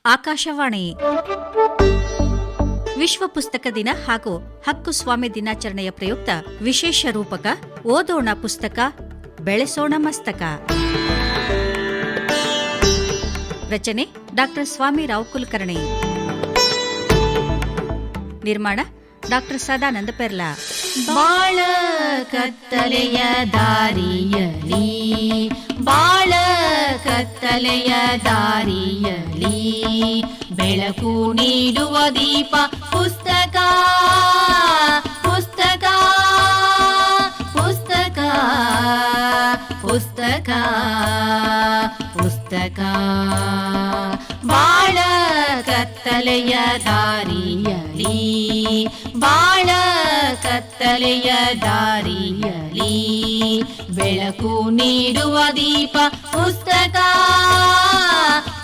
ಆಕಾಶವಾಣಿ ವಿಶ್ವ ಪುಸ್ತಕ ದಿನ ಹಾಗೂ ಹಕ್ಕು ಸ್ವಾಮ್ಯ ದಿನಾಚರಣೆಯ ಪ್ರಯುಕ್ತ ವಿಶೇಷ ರೂಪಕ ಓದೋಣ ಪುಸ್ತಕ ಬೆಳೆಸೋಣ ಮಸ್ತಕ. ರಚನೆ ಡಾ. ಸ್ವಾಮಿರಾವ್ ಕುಲಕರ್ಣಿ. ನಿರ್ಮಾಣ ಡಾ. ಸದಾನಂದ ಪೆರ್ಲಾ. ಬಾಳ ಕತ್ತಲೆಯ ದಾರಿಯಲಿ, ಬಾಳ ಕತ್ತಲೆಯ ದಾರಿಯಲಿ ಬೆಳಕು ನೀಡುವ ದೀಪ ಪುಸ್ತಕ, ಪುಸ್ತಕ, ಪುಸ್ತಕ, ಪುಸ್ತಕ, ಪುಸ್ತಕ. ಬಾಳ ಕತ್ತಲೆಯ ದಾರಿಯಲಿ, ಬಾಳ ಕತ್ತಲೆಯ ದಾರಿಯಲಿ ಬೆಳಕು ನೀಡುವ ದೀಪ ಪುಸ್ತಕ,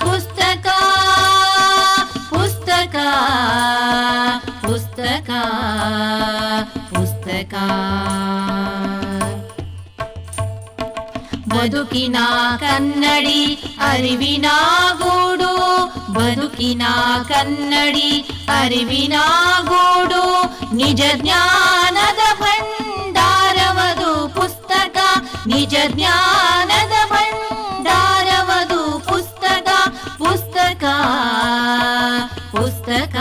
ಪುಸ್ತಕ, ಪುಸ್ತಕ, ಪುಸ್ತಕ, ಪುಸ್ತಕ. ಬದುಕಿನ ಕನ್ನಡಿ ಅರಿವಿನ ಗೂಡು, ಬದುಕಿನ ಕನ್ನಡಿ ಅರಿವಿನ ಗೂಡು, ನಿಜ ಜ್ಞಾನದ ಭಂಡಾರವದು ಪುಸ್ತಕ, ನಿಜ ಜ್ಞಾನದ ಭಂಡಾರವದು ಪುಸ್ತಕ, ಪುಸ್ತಕ, ಪುಸ್ತಕ,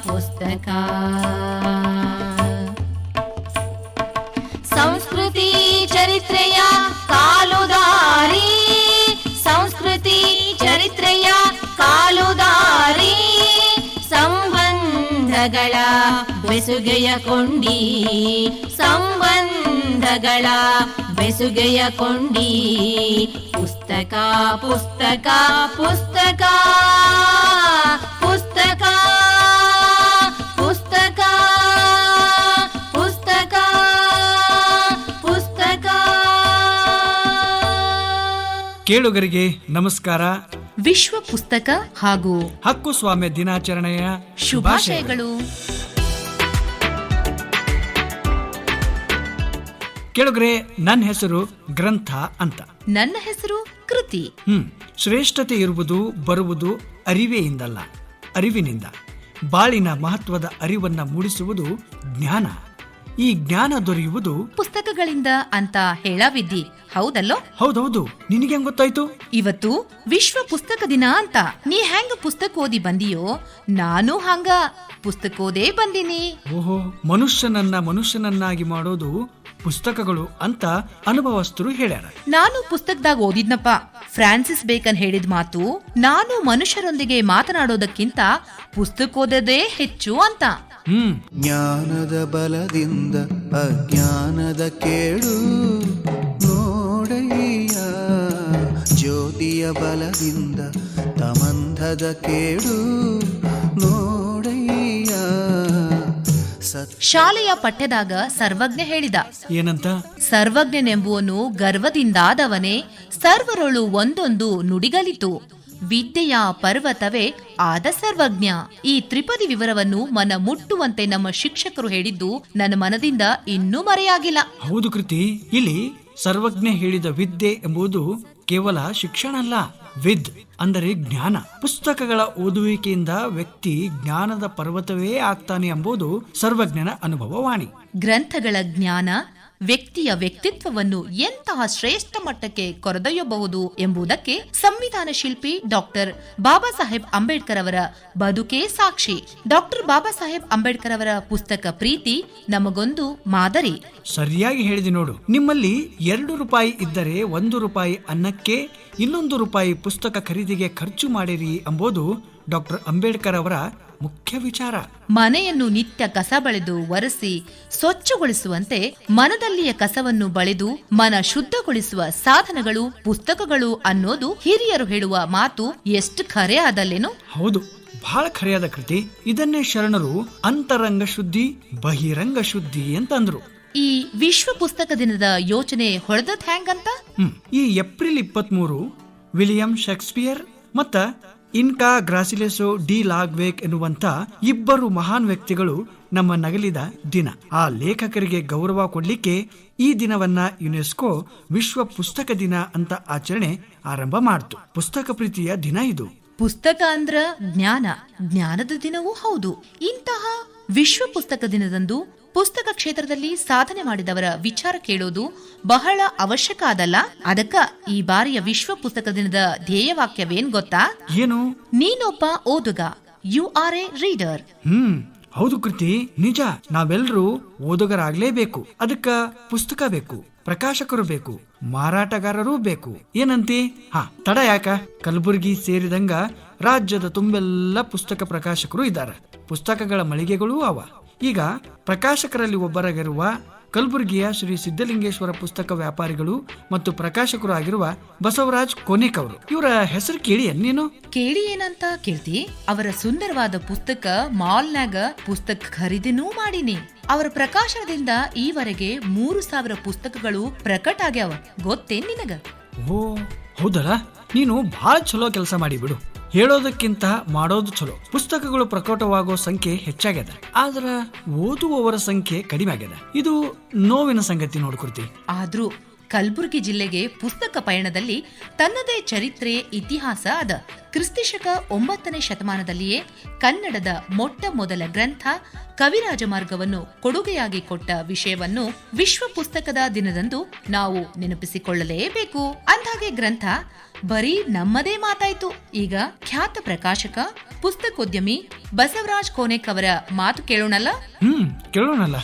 ಪುಸ್ತಕ. ಸಂಸ್ಕೃತಿ ಚರಿತ್ರೆಯ ಕಾಲುದಾರಿ, ಸಂಸ್ಕೃತಿ ಚರಿತ್ರೆಯ ಕಾಲುದಾರಿ, ಸಂಬಂಧಗಳ ಬೆಸುಗೆಯ ಕೊಂಡಿ, ಸಂಬಂಧಗಳ ಬೆಸುಗೆಯ ಕೊಂಡಿ, ಪುಸ್ತಕ, ಪುಸ್ತಕ, ಪುಸ್ತಕ, ಪುಸ್ತಕ, ಪುಸ್ತಕ, ಪುಸ್ತಕ, ಪುಸ್ತಕ. ಕೇಳುಗರಿಗೆ ನಮಸ್ಕಾರ. ವಿಶ್ವ ಪುಸ್ತಕ ಹಾಗೂ ಹಕ್ಕು ಸ್ವಾಮ್ಯ ದಿನಾಚರಣೆಯ ಶುಭಾಶಯಗಳು. ಕೇಳುಗರೆ, ನನ್ನ ಹೆಸರು ಗ್ರಂಥ ಅಂತ. ನನ್ನ ಹೆಸರು ಕೃತಿ. ಶ್ರೇಷ್ಠತೆ ಇರುವುದು ಬರುವುದು ಅರಿವೆಯಿಂದಲ್ಲ, ಅರಿವಿನಿಂದ. ಬಾಳಿನ ಮಹತ್ವದ ಅರಿವನ್ನ ಮೂಡಿಸುವುದು ಜ್ಞಾನ. ಈ ಜ್ಞಾನ ದೊರೆಯುವುದು ಪುಸ್ತಕಗಳಿಂದ ಅಂತ ಹೇಳವಿದ್ದಿ, ಹೌದಲ್ಲೋ? ಹೌದೌದು. ನಿನಗೆ ಹೆಂಗ್ ಗೊತ್ತಾಯ್ತು? ಇವತ್ತು ವಿಶ್ವ ಪುಸ್ತಕ ದಿನ ಅಂತ. ನೀ ಹೆಂಗ ಪುಸ್ತಕ ಓದಿ ಬಂದಿಯೋ, ನಾನು ಹಂಗ ಪುಸ್ತಕ ಓದೇ ಬಂದಿನಿ. ಓಹೋ, ಮನುಷ್ಯನನ್ನಾಗಿ ಮಾಡೋದು ಪುಸ್ತಕಗಳು ಅಂತ ಅನುಭವಸ್ಥರು ಹೇಳ್ಯಾರ. ನಾನು ಪುಸ್ತಕದಾಗ ಓದಿದ್ನಪ್ಪ. ಫ್ರಾನ್ಸಿಸ್ ಬೇಕನ್ ಹೇಳಿದ ಮಾತು, ನಾನು ಮನುಷ್ಯರೊಂದಿಗೆ ಮಾತನಾಡೋದಕ್ಕಿಂತ ಪುಸ್ತಕ ಓದೋದೇ ಹೆಚ್ಚು ಅಂತ. ಜ್ಞಾನದ ಬಲದಿಂದ ಅಜ್ಞಾನದ ಕೇಡು ನೋಡಯ್ಯ, ಜ್ಯೋತಿಯ ಬಲದಿಂದ ತಮಂಧದ ಕೇಡು ನೋಡಯ್ಯ. ಶಾಲೆಯ ಪಠ್ಯದಾಗ ಸರ್ವಜ್ಞ ಹೇಳಿದ ಏನಂತ? ಸರ್ವಜ್ಞನೆಂಬುವನು ಗರ್ವದಿಂದಾದವನೇ, ಸರ್ವರೊಳು ಒಂದೊಂದು ನುಡಿಗಲಿತು, ವಿದ್ಯೆಯ ಪರ್ವತವೇ ಆದ ಸರ್ವಜ್ಞ. ಈ ತ್ರಿಪದಿ ವಿವರವನ್ನು ಮನ ಮುಟ್ಟುವಂತೆ ನಮ್ಮ ಶಿಕ್ಷಕರು ಹೇಳಿದ್ದು ನನ್ನ ಮನದಿಂದ ಇನ್ನೂ ಮರೆಯಾಗಿಲ್ಲ. ಹೌದು ಕೃತಿ, ಇಲ್ಲಿ ಸರ್ವಜ್ಞ ಹೇಳಿದ ವಿದ್ಯೆ ಎಂಬುದು ಕೇವಲ ಶಿಕ್ಷಣ ಅಲ್ಲ, ವಿದ್ ಅಂದರೆ ಜ್ಞಾನ. ಪುಸ್ತಕಗಳ ಓದುವಿಕೆಯಿಂದ ವ್ಯಕ್ತಿ ಜ್ಞಾನದ ಪರ್ವತವೇ ಆಗ್ತಾನೆ ಎಂಬುದು ಸರ್ವಜ್ಞನ ಅನುಭವವಾಣಿ. ಗ್ರಂಥಗಳ ಜ್ಞಾನ ವ್ಯಕ್ತಿಯ ವ್ಯಕ್ತಿತ್ವವನ್ನು ಎಂತಹ ಶ್ರೇಷ್ಠ ಮಟ್ಟಕ್ಕೆ ಕೊರೆದೊಯ್ಯಬಹುದು ಎಂಬುದಕ್ಕೆ ಸಂವಿಧಾನ ಶಿಲ್ಪಿ ಡಾಕ್ಟರ್ ಬಾಬಾ ಸಾಹೇಬ್ ಅಂಬೇಡ್ಕರ್ ಅವರ ಬದುಕೇ ಸಾಕ್ಷಿ. ಡಾಕ್ಟರ್ ಬಾಬಾ ಸಾಹೇಬ್ ಅಂಬೇಡ್ಕರ್ ಅವರ ಪುಸ್ತಕ ಪ್ರೀತಿ ನಮಗೊಂದು ಮಾದರಿ. ಸರಿಯಾಗಿ ಹೇಳಿದೆ ನೋಡು. ನಿಮ್ಮಲ್ಲಿ 2 ರೂಪಾಯಿ ಇದ್ದರೆ 1 ರೂಪಾಯಿ ಅನ್ನಕ್ಕೆ, 2 ರೂಪಾಯಿ ಪುಸ್ತಕ ಖರೀದಿಗೆ ಖರ್ಚು ಮಾಡಿರಿ ಎಂಬುದು ಡಾಕ್ಟರ್ ಅಂಬೇಡ್ಕರ್ ಅವರ ಮುಖ್ಯ ವಿಚಾರ. ಮನೆಯನ್ನು ನಿತ್ಯ ಕಸ ಬಳಿದು ಒರೆಸಿ ಸ್ವಚ್ಛಗೊಳಿಸುವಂತೆ ಮನದಲ್ಲಿಯ ಕಸವನ್ನು ಬಳಿದು ಮನ ಶುದ್ಧಗೊಳಿಸುವ ಸಾಧನಗಳು ಪುಸ್ತಕಗಳು ಅನ್ನೋದು ಹಿರಿಯರು ಹೇಳುವ ಮಾತು ಎಷ್ಟು ಖರೆ ಆದಲ್ಲೇನು? ಹೌದು, ಬಹಳ ಖರೆಯಾದ ಕೃತಿ. ಇದನ್ನೇ ಶರಣರು ಅಂತರಂಗ ಶುದ್ಧಿ ಬಹಿರಂಗ ಶುದ್ಧಿ ಅಂತಂದ್ರು. ಈ ವಿಶ್ವ ಪುಸ್ತಕ ದಿನದ ಯೋಚನೆ ಹೊಳೆದದ್ ಹ್ಯಾಂಗಂತ? ಈ ಏಪ್ರಿಲ್ 23 ವಿಲಿಯಂ ಶೇಕ್ಸ್ಪಿಯರ್ ಮತ್ತ ಇನ್ಕಾ ಗ್ರಾಸಿಲೆಸೋ ಡಿ ಲಾಗ್ವೇಕ್ ಎನ್ನುವಂತ ಇಬ್ಬರು ಮಹಾನ್ ವ್ಯಕ್ತಿಗಳು ನಮ್ಮ ನಗಲಿದ ದಿನ. ಆ ಲೇಖಕರಿಗೆ ಗೌರವ ಕೊಡ್ಲಿಕ್ಕೆ ಈ ದಿನವನ್ನ ಯುನೆಸ್ಕೋ ವಿಶ್ವ ಪುಸ್ತಕ ದಿನ ಅಂತ ಆಚರಣೆ ಆರಂಭ ಮಾಡಿತು. ಪುಸ್ತಕ ಪ್ರೀತಿಯ ದಿನ ಇದು. ಪುಸ್ತಕ ಅಂದ್ರ ಜ್ಞಾನ, ಜ್ಞಾನದ ದಿನವೂ ಹೌದು. ಇಂತಹ ವಿಶ್ವ ಪುಸ್ತಕ ದಿನದಂದು ಪುಸ್ತಕ ಕ್ಷೇತ್ರದಲ್ಲಿ ಸಾಧನೆ ಮಾಡಿದವರ ವಿಚಾರ ಕೇಳೋದು ಬಹಳ ಅವಶ್ಯಕ ಅದಲ್ಲ? ಅದಕ್ಕ ಈ ಬಾರಿಯ ವಿಶ್ವ ಪುಸ್ತಕ ದಿನದ ಧ್ಯೇಯವಾಕ್ಯವೇನ್ ಗೊತ್ತಾ? ಏನು? ನೀನೊಬ್ಬ ಓದುಗ, ಯು ಆರ್ ಎ ರೀಡರ್. ಹೌದು ಕೃತಿ, ನಿಜ. ನಾವೆಲ್ಲರೂ ಓದುಗರಾಗ್ಲೇಬೇಕು. ಅದಕ್ಕ ಪುಸ್ತಕ ಬೇಕು, ಪ್ರಕಾಶಕರು ಬೇಕು, ಮಾರಾಟಗಾರರೂ ಬೇಕು. ಏನಂತಿ? ತಡ ಯಾಕ? ಕಲಬುರಗಿ ಸೇರಿದಂಗ ರಾಜ್ಯದ ತುಂಬೆಲ್ಲ ಪುಸ್ತಕ ಪ್ರಕಾಶಕರು ಇದ್ದಾರೆ. ಪುಸ್ತಕಗಳ ಮಳಿಗೆಗಳೂ ಅವ. ಈಗ ಪ್ರಕಾಶಕರಲ್ಲಿ ಒಬ್ಬರಾಗಿರುವ ಕಲಬುರಗಿಯ ಶ್ರೀ ಸಿದ್ದಲಿಂಗೇಶ್ವರ ಪುಸ್ತಕ ವ್ಯಾಪಾರಿಗಳು ಮತ್ತು ಪ್ರಕಾಶಕರು ಆಗಿರುವ ಬಸವರಾಜ್ ಕೋನೇಕ್ ಅವರು. ಇವರ ಹೆಸರು ಕೇಳಿ ನೀನು? ಕೇಳಿ ಏನಂತ ಕೇಳ್ತಿ? ಅವರ ಸುಂದರವಾದ ಪುಸ್ತಕ ಮಾಲ್ನಾಗ ಪುಸ್ತಕ ಖರೀದಿನೂ ಮಾಡಿನಿ. ಅವರ ಪ್ರಕಾಶನದಿಂದ ಈವರೆಗೆ 3,000 ಪುಸ್ತಕಗಳು ಪ್ರಕಟ ಆಗ್ಯಾವ. ಗೊತ್ತೇನ್ ನಿನಗ? ಓ ಹೌದಲ್ಲ, ನೀನು ಬಹಳ ಚಲೋ ಕೆಲಸ ಮಾಡಿ ಬಿಡು. ಹೇಳೋದಕ್ಕಿಂತ ಮಾಡೋದು ಚಲೋ. ಪುಸ್ತಕಗಳು ಪ್ರಕಟವಾಗೋ ಸಂಖ್ಯೆ ಹೆಚ್ಚಾಗ್ಯದ, ಆದ್ರ ಓದುವವರ ಸಂಖ್ಯೆ ಕಡಿಮೆ ಆಗ್ಯದ. ಇದು ನೋವಿನ ಸಂಗತಿ ನೋಡ್ಕೊಡ್ತಿ. ಆದ್ರೂ ಕಲಬುರಗಿ ಜಿಲ್ಲೆಗೆ ಪುಸ್ತಕ ಪಯಣದಲ್ಲಿ ತನ್ನದೇ ಚರಿತ್ರೆ, ಇತಿಹಾಸ ಅದ. ಕ್ರಿಸ್ತಶಕ 9ನೇ ಶತಮಾನದಲ್ಲಿಯೇ ಕನ್ನಡದ ಮೊಟ್ಟ ಮೊದಲ ಗ್ರಂಥ ಕವಿರಾಜ ಮಾರ್ಗವನ್ನು ಕೊಡುಗೆಯಾಗಿ ಕೊಟ್ಟ ವಿಷಯವನ್ನು ವಿಶ್ವ ಪುಸ್ತಕದ ದಿನದಂದು ನಾವು ನೆನಪಿಸಿಕೊಳ್ಳಲೇಬೇಕು. ಅಂದಾಗೆ ಗ್ರಂಥ ಬರೀ ನಮ್ಮದೇ ಮಾತಾಯ್ತು. ಈಗ ಖ್ಯಾತ ಪ್ರಕಾಶಕ, ಪುಸ್ತಕೋದ್ಯಮಿ ಬಸವರಾಜ್ ಕೋನೇಕ್ ಅವರ ಮಾತು ಕೇಳೋಣಲ್ಲ? ಕೇಳೋಣಲ್ಲ.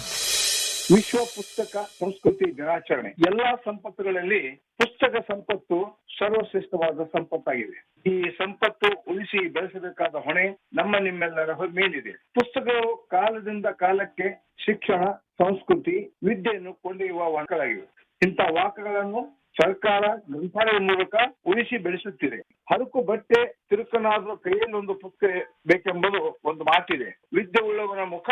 ವಿಶ್ವ ಪುಸ್ತಕ ಸಂಸ್ಕೃತಿ ದಿನಾಚರಣೆ. ಎಲ್ಲಾ ಸಂಪತ್ತುಗಳಲ್ಲಿ ಪುಸ್ತಕ ಸಂಪತ್ತು ಸರ್ವಶ್ರೇಷ್ಠವಾದ ಸಂಪತ್ತಾಗಿದೆ. ಈ ಸಂಪತ್ತು ಉಳಿಸಿ ಬೆಳೆಸಬೇಕಾದ ಹೊಣೆ ನಮ್ಮ ನಿಮ್ಮೆಲ್ಲರ ಮೇಲಿದೆ. ಪುಸ್ತಕಗಳು ಕಾಲದಿಂದ ಕಾಲಕ್ಕೆ ಶಿಕ್ಷಣ, ಸಂಸ್ಕೃತಿ, ವಿದ್ಯೆಯನ್ನು ಕೊಂಡೊಯ್ಯುವ ವಾಹಕಗಳಾಗಿವೆ. ಇಂಥ ವಾಹಕಗಳನ್ನು ಸರ್ಕಾರ ಗ್ರಂಥಾಲಯ ಮೂಲಕ ಉಳಿಸಿ ಬೆಳೆಸುತ್ತಿದೆ. ಹರಕು ಬಟ್ಟೆ ತಿರುಕನಾದ್ರೂ ಕೈಯಲ್ಲಿ ಒಂದು ಪುಸ್ತಕ ಬೇಕೆಂಬುದು ಒಂದು ಮಾತಿದೆ. ವಿದ್ಯೆ ಉಳ್ಳವನ ಮುಖ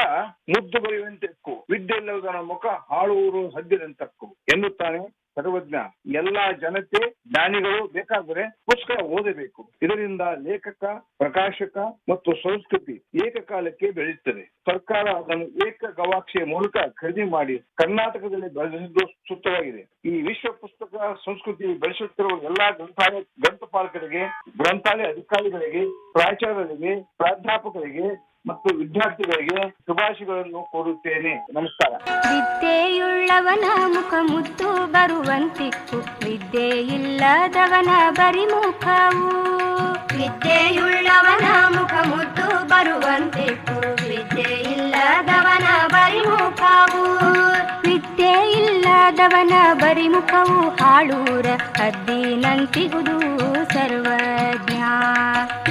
ಮುದ್ದು ಬರೆಯುವಂತೆಕ್ಕು, ವಿದ್ಯೆ ಇಲ್ಲದವನ ಮುಖ ಹಾಳುವರು ಹದ್ದಿನಂತಕ್ಕು ಎನ್ನುತ್ತಾನೆ ಸರ್ವಜ್ಞ. ಎಲ್ಲಾ ಜನತೆ ಜ್ಞಾನಿಗಳು ಬೇಕಾದರೆ ಪುಸ್ತಕ ಓದಬೇಕು. ಇದರಿಂದ ಲೇಖಕ, ಪ್ರಕಾಶಕ ಮತ್ತು ಸಂಸ್ಕೃತಿ ಏಕಕಾಲಕ್ಕೆ ಬೆಳೆಯುತ್ತದೆ. ಸರ್ಕಾರ ಅದನ್ನು ಏಕ ಗವಾಕ್ಷಿಯ ಮೂಲಕ ಖರೀದಿ ಮಾಡಿ ಕರ್ನಾಟಕದಲ್ಲಿ ಬೆಳೆಸಿದ್ದು ಸೂಕ್ತವಾಗಿದೆ. ಈ ವಿಶ್ವ ಪುಸ್ತಕ ಸಂಸ್ಕೃತಿ ಬೆಳೆಸುತ್ತಿರುವ ಎಲ್ಲಾ ಗ್ರಂಥಪಾಲಕರಿಗೆ, ಗ್ರಂಥಾಲಯ ಅಧಿಕಾರಿಗಳಿಗೆ, ಪ್ರಾಚಾರ್ಯರಿಗೆ, ಪ್ರಾಧ್ಯಾಪಕರಿಗೆ ಮತ್ತು ವಿದ್ಯಾರ್ಥಿಗಳಿಗೆ ಶುಭಾಶಯಗಳನ್ನು ಕೋರುತ್ತೇನೆ. ನಮಸ್ಕಾರ. ವಿದ್ಯೆಯುಳ್ಳವನ ಮುಖ ಮುದ್ದು ಬರುವಂತಿಕ್ಕು, ವಿದ್ಯೆ ಇಲ್ಲದವನ ಬರಿಮುಖವು. ವಿದ್ಯೆಯುಳ್ಳವನ ಮುಖ ಮುದ್ದು ಬರುವಂತಿಕ್ಕು, ವಿದ್ಯೆ ಇಲ್ಲದವನ ಬರಿಮುಖವು. ವಿದ್ಯೆ ಇಲ್ಲದವನ ಬರಿಮುಖವು ಹಾಳೂರ ಹದ್ದಿನಂತಿಗುದು ಸರ್ವಜ್ಞ.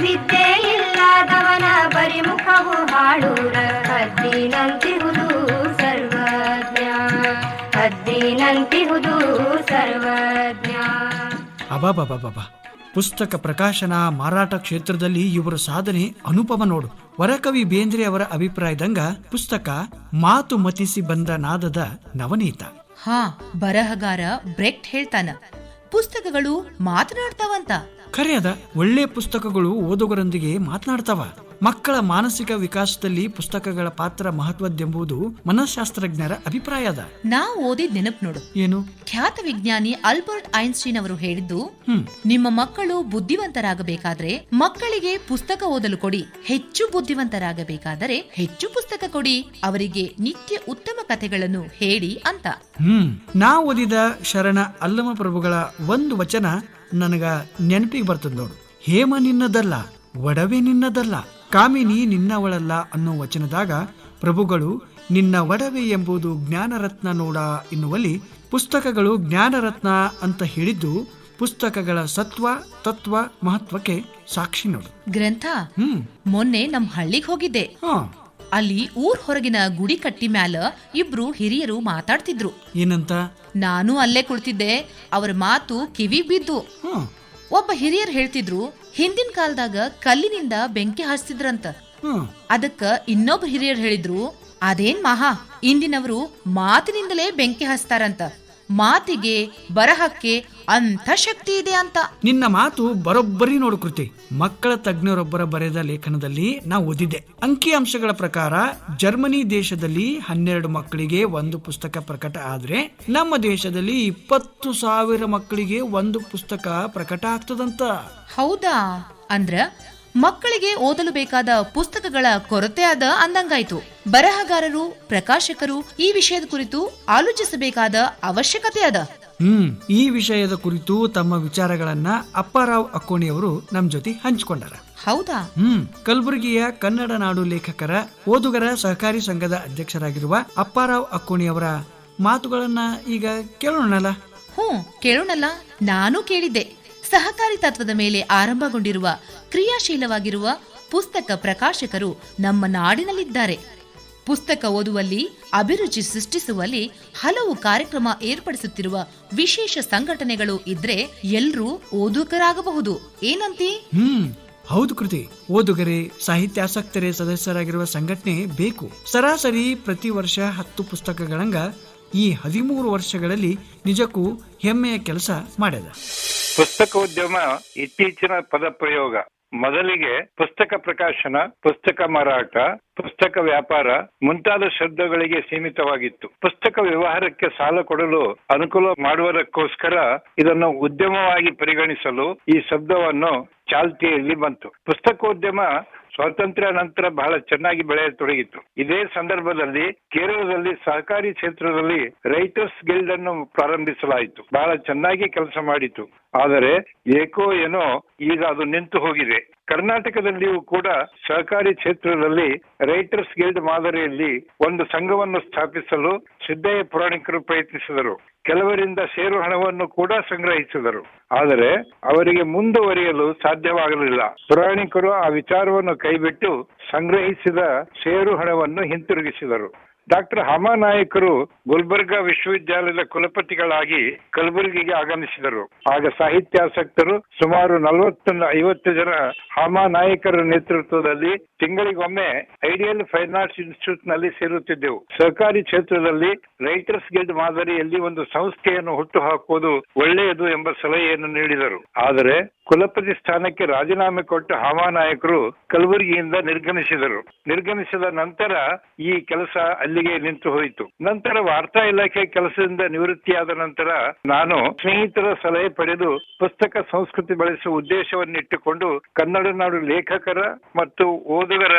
ವಿದ್ಯೆ ಇಲ್ಲದವನ ಬರಿಮುಖವು ಹಾಳೂರ ಹದ್ದಿನಂತಿಗುದು ಸರ್ವಜ್ಞ. ಹದ್ದಿನಂತಿಗುದು ಸರ್ವಜ್ಞ. ಅಬಾಬಾಬಾಬಾ, ಪುಸ್ತಕ ಪ್ರಕಾಶನ, ಮಾರಾಟ ಕ್ಷೇತ್ರದಲ್ಲಿ ಇವರ ಸಾಧನೆ ಅನುಪಮ ನೋಡು. ವರಕವಿ ಬೇಂದ್ರೆ ಅವರ ಅಭಿಪ್ರಾಯದಂಗ ಪುಸ್ತಕ ಮಾತು ಮತಿಸಿ ಬಂದ ನಾದದ ನವನೀತ. ಬರಹಗಾರ ಬ್ರೆಕ್ಟ್ ಹೇಳ್ತಾನ, ಪುಸ್ತಕಗಳು ಮಾತನಾಡ್ತಾವಂತ. ಖರೆ ಅದ. ಒಳ್ಳೆ ಪುಸ್ತಕಗಳು ಓದುಗರೊಂದಿಗೆ ಮಾತನಾಡ್ತಾವ. ಮಕ್ಕಳ ಮಾನಸಿಕ ವಿಕಾಸದಲ್ಲಿ ಪುಸ್ತಕಗಳ ಪಾತ್ರ ಮಹತ್ವದ್ದೆಂಬುದು ಮನಃಶಾಸ್ತ್ರಜ್ಞರ ಅಭಿಪ್ರಾಯ ಅದ. ನಾವು ಓದಿದ್ ನೆನಪು ನೋಡು. ಏನು? ಖ್ಯಾತ ವಿಜ್ಞಾನಿ ಆಲ್ಬರ್ಟ್ ಐನ್ಸ್ಟೀನ್ ಅವರು ಹೇಳಿದ್ದು, ನಿಮ್ಮ ಮಕ್ಕಳು ಬುದ್ಧಿವಂತರಾಗಬೇಕಾದ್ರೆ ಮಕ್ಕಳಿಗೆ ಪುಸ್ತಕ ಓದಲು ಕೊಡಿ, ಹೆಚ್ಚು ಬುದ್ಧಿವಂತರಾಗಬೇಕಾದರೆ ಹೆಚ್ಚು ಪುಸ್ತಕ ಕೊಡಿ, ಅವರಿಗೆ ನಿತ್ಯ ಉತ್ತಮ ಕಥೆಗಳನ್ನು ಹೇಳಿ ಅಂತ. ನಾ ಓದಿದ ಶರಣ ಅಲ್ಲಮ ಪ್ರಭುಗಳ ಒಂದು ವಚನ ನನಗ ನೆನಪಿಗೆ ಬರ್ತದ ನೋಡು. ಹೇಮ ನಿನ್ನದಲ್ಲ, ಒಡವೆ ನಿನ್ನದಲ್ಲ, ಕಾಮಿನಿ ನಿನ್ನವಳಲ್ಲ ಅನ್ನೋ ವಚನದಾಗ ಪ್ರಭುಗಳು ನಿನ್ನ ಒಡವೆ ಎಂಬುದು ಜ್ಞಾನರತ್ನ ನೋಡ ಎನ್ನುವಲ್ಲಿ ಪುಸ್ತಕಗಳು ಜ್ಞಾನರತ್ನ ಅಂತ ಹೇಳಿದ್ದು ಪುಸ್ತಕಗಳ ಸತ್ವ, ತತ್ವ, ಮಹತ್ವಕ್ಕೆ ಸಾಕ್ಷಿ ನೋಡು. ಗ್ರಂಥ ಮೊನ್ನೆ ನಮ್ ಹಳ್ಳಿಗೆ ಹೋಗಿದ್ದೆ. ಅಲ್ಲಿ ಊರ್ ಹೊರಗಿನ ಗುಡಿ ಕಟ್ಟಿ ಮ್ಯಾಲ ಇಬ್ರು ಹಿರಿಯರು ಮಾತಾಡ್ತಿದ್ರು. ಏನಂತ? ನಾನು ಅಲ್ಲೇ ಕುಳಿತಿದ್ದೆ. ಅವರ ಮಾತು ಕಿವಿ ಬಿದ್ದು. ಒಬ್ಬ ಹಿರಿಯರು ಹೇಳ್ತಿದ್ರು, ಹಿಂದಿನ ಕಾಲದಾಗ ಕಲ್ಲಿನಿಂದ ಬೆಂಕಿ ಹಚ್ತಿದ್ರಂತ. ಅದಕ್ಕ ಇನ್ನೊಬ್ಬ ಹಿರಿಯರು ಹೇಳಿದ್ರು, ಅದೇನ್ ಮಹಾ, ಇಂದಿನವರು ಮಾತಿನಿಂದಲೇ ಬೆಂಕಿ ಹಚ್ತಾರಂತ. ಮಾತಿಗೆ, ಬರಹಕ್ಕೆ ಅಂಥ ಶಕ್ತಿ ಇದೆ ಅಂತ. ನಿನ್ನ ಮಾತು ಬರೋಬ್ಬರಿ ನೋಡು ಕೃತಿ. ಮಕ್ಕಳ ತಜ್ಞರೊಬ್ಬರ ಬರೆದ ಲೇಖನದಲ್ಲಿ ನಾ ಓದಿದ್ದೆ. ಅಂಕಿ ಅಂಶಗಳ ಪ್ರಕಾರ ಜರ್ಮನಿ ದೇಶದಲ್ಲಿ 12 ಮಕ್ಕಳಿಗೆ ಒಂದು ಪುಸ್ತಕ ಪ್ರಕಟ ಆದ್ರೆ ನಮ್ಮ ದೇಶದಲ್ಲಿ 20,000 ಮಕ್ಕಳಿಗೆ ಒಂದು ಪುಸ್ತಕ ಪ್ರಕಟ ಆಗ್ತದಂತ. ಹೌದಾ? ಅಂದ್ರ ಮಕ್ಕಳಿಗೆ ಓದಲು ಬೇಕಾದ ಪುಸ್ತಕಗಳ ಕೊರತೆ ಆದ ಅಂದಂಗಾಯ್ತು. ಬರಹಗಾರರು, ಪ್ರಕಾಶಕರು ಈ ವಿಷಯದ ಕುರಿತು ಆಲೋಚಿಸಬೇಕಾದ ಅವಶ್ಯಕತೆ ಅದ. ಈ ವಿಷಯದ ಕುರಿತು ತಮ್ಮ ವಿಚಾರಗಳನ್ನ ಅಪ್ಪಾರಾವ್ ಅಕ್ಕೋಣಿಯವರು ನಮ್ ಜೊತೆ ಹಂಚಿಕೊಂಡಾರ. ಹೌದಾ? ಕಲಬುರಗಿಯ ಕನ್ನಡ ನಾಡು ಲೇಖಕರ ಓದುಗರ ಸಹಕಾರಿ ಸಂಘದ ಅಧ್ಯಕ್ಷರಾಗಿರುವ ಅಪ್ಪಾರಾವ್ ಅಕ್ಕೋಣಿಯವರ ಮಾತುಗಳನ್ನ ಈಗ ಕೇಳೋಣಲ್ಲ. ಕೇಳೋಣಲ್ಲ. ನಾನು ಕೇಳಿದ್ದೆ. ಸಹಕಾರಿ ತತ್ವದ ಮೇಲೆ ಆರಂಭಗೊಂಡಿರುವ ಕ್ರಿಯಾಶೀಲವಾಗಿರುವ ಪುಸ್ತಕ ಪ್ರಕಾಶಕರು ನಮ್ಮ ನಾಡಿನಲ್ಲಿದ್ದಾರೆ. ಪುಸ್ತಕ ಓದುವಲ್ಲಿ ಅಭಿರುಚಿ ಸೃಷ್ಟಿಸುವಲ್ಲಿ ಹಲವು ಕಾರ್ಯಕ್ರಮ ಏರ್ಪಡಿಸುತ್ತಿರುವ ವಿಶೇಷ ಸಂಘಟನೆಗಳು ಇದ್ರೆ ಎಲ್ರೂ ಓದುಗರಾಗಬಹುದು. ಏನಂತಿ? ಹೌದು ಕೃತಿ. ಓದುಗರೆ, ಸಾಹಿತ್ಯಾಸಕ್ತರೇ ಸದಸ್ಯರಾಗಿರುವ ಸಂಘಟನೆ ಬೇಕು. ಸರಾಸರಿ ಪ್ರತಿ ವರ್ಷ 10 ಪುಸ್ತಕಗಳಂಗ ಈ 13 ವರ್ಷಗಳಲ್ಲಿ ನಿಜಕ್ಕೂ ಹೆಮ್ಮೆಯ ಕೆಲಸ ಮಾಡ್ಯದ. ಪುಸ್ತಕೋದ್ಯಮ ಇತ್ತೀಚಿನ ಪದ ಪ್ರಯೋಗ. ಮೊದಲಿಗೆ ಪುಸ್ತಕ ಪ್ರಕಾಶನ, ಪುಸ್ತಕ ಮಾರಾಟ, ಪುಸ್ತಕ ವ್ಯಾಪಾರ ಮುಂತಾದ ಶಬ್ದಗಳಿಗೆ ಸೀಮಿತವಾಗಿತ್ತು. ಪುಸ್ತಕ ವ್ಯವಹಾರಕ್ಕೆ ಸಾಲ ಕೊಡಲು ಅನುಕೂಲ ಮಾಡುವುದಕ್ಕೋಸ್ಕರ ಇದನ್ನು ಉದ್ಯಮವಾಗಿ ಪರಿಗಣಿಸಲು ಈ ಶಬ್ದವನ್ನು ಚಾಲ್ತಿಯಲ್ಲಿ ಬಂತು. ಪುಸ್ತಕೋದ್ಯಮ ಸ್ವಾತಂತ್ರ್ಯ ನಂತರ ಬಹಳ ಚೆನ್ನಾಗಿ ಬೆಳೆಯತೊಡಗಿತು. ಇದೇ ಸಂದರ್ಭದಲ್ಲಿ ಕೇರಳದಲ್ಲಿ ಸಹಕಾರಿ ಕ್ಷೇತ್ರದಲ್ಲಿ ರೈಟರ್ಸ್ ಗಿಲ್ಡ್ ಅನ್ನು ಪ್ರಾರಂಭಿಸಲಾಯಿತು. ಬಹಳ ಚೆನ್ನಾಗಿ ಕೆಲಸ ಮಾಡಿತು. ಆದರೆ ಏಕೋ ಏನೋ ಈಗ ಅದು ನಿಂತು ಹೋಗಿದೆ. ಕರ್ನಾಟಕದಲ್ಲಿಯೂ ಕೂಡ ಸಹಕಾರಿ ಕ್ಷೇತ್ರದಲ್ಲಿ ರೈಟರ್ಸ್ ಗಿಲ್ಡ್ ಮಾದರಿಯಲ್ಲಿ ಒಂದು ಸಂಘವನ್ನು ಸ್ಥಾಪಿಸಲು ಸಿದ್ದಯ್ಯ ಪುರಾಣಿಕರು ಪ್ರಯತ್ನಿಸಿದರು. ಕೆಲವರಿಂದ ಷೇರು ಹಣವನ್ನು ಕೂಡ ಸಂಗ್ರಹಿಸಿದರು. ಆದರೆ ಅವರಿಗೆ ಮುಂದುವರಿಯಲು ಸಾಧ್ಯವಾಗಲಿಲ್ಲ. ಪುರಾಣಿಕರು ಆ ವಿಚಾರವನ್ನು ಕೈಬಿಟ್ಟು ಸಂಗ್ರಹಿಸಿದ ಷೇರು ಹಣವನ್ನು ಹಿಂತಿರುಗಿಸಿದರು. ಡಾಕ್ಟರ್ ಹಾಮಾನಾಯಕರು ಗುಲ್ಬರ್ಗಾ ವಿಶ್ವವಿದ್ಯಾಲಯದ ಕುಲಪತಿಗಳಾಗಿ ಕಲಬುರಗಿಗೆ ಆಗಮಿಸಿದರು. ಆಗ ಸಾಹಿತ್ಯಾಸಕ್ತರು ಸುಮಾರು 40-50 ಜನ ಹಾಮಾನಾಯಕರ ನೇತೃತ್ವದಲ್ಲಿ ತಿಂಗಳಿಗೊಮ್ಮೆ ಐಡಿಯಲ್ ಫೈನ್ ಆರ್ಟ್ಸ್ ಇನ್ಸ್ಟಿಟ್ಯೂಟ್ ನಲ್ಲಿ ಸೇರುತ್ತಿದ್ದೆವು. ಸಹಕಾರಿ ಕ್ಷೇತ್ರದಲ್ಲಿ ರೈಟರ್ಸ್ ಗಿಲ್ಡ್ ಮಾದರಿಯಲ್ಲಿ ಒಂದು ಸಂಸ್ಥೆಯನ್ನು ಹುಟ್ಟುಹಾಕುವುದು ಒಳ್ಳೆಯದು ಎಂಬ ಸಲಹೆಯನ್ನು ನೀಡಿದರು. ಆದರೆ ಕುಲಪತಿ ಸ್ಥಾನಕ್ಕೆ ರಾಜೀನಾಮೆ ಕೊಟ್ಟ ಹಾಮಾನಾಯಕರು ಕಲಬುರಗಿಯಿಂದ ನಿರ್ಗಮಿಸಿದ ನಂತರ ಈ ಕೆಲಸ ಅಲ್ಲಿಗೆ ನಿಂತು ಹೋಯಿತು. ನಂತರ ವಾರ್ತಾ ಇಲಾಖೆ ಕೆಲಸದಿಂದ ನಿವೃತ್ತಿಯಾದ ನಂತರ ನಾನು ಸ್ನೇಹಿತರ ಸಲಹೆ ಪಡೆದು ಪುಸ್ತಕ ಸಂಸ್ಕೃತಿ ಬೆಳೆಸುವ ಉದ್ದೇಶವನ್ನಿಟ್ಟುಕೊಂಡು ಕನ್ನಡ ನಾಡು ಲೇಖಕರ ಮತ್ತು ಓದುಗರ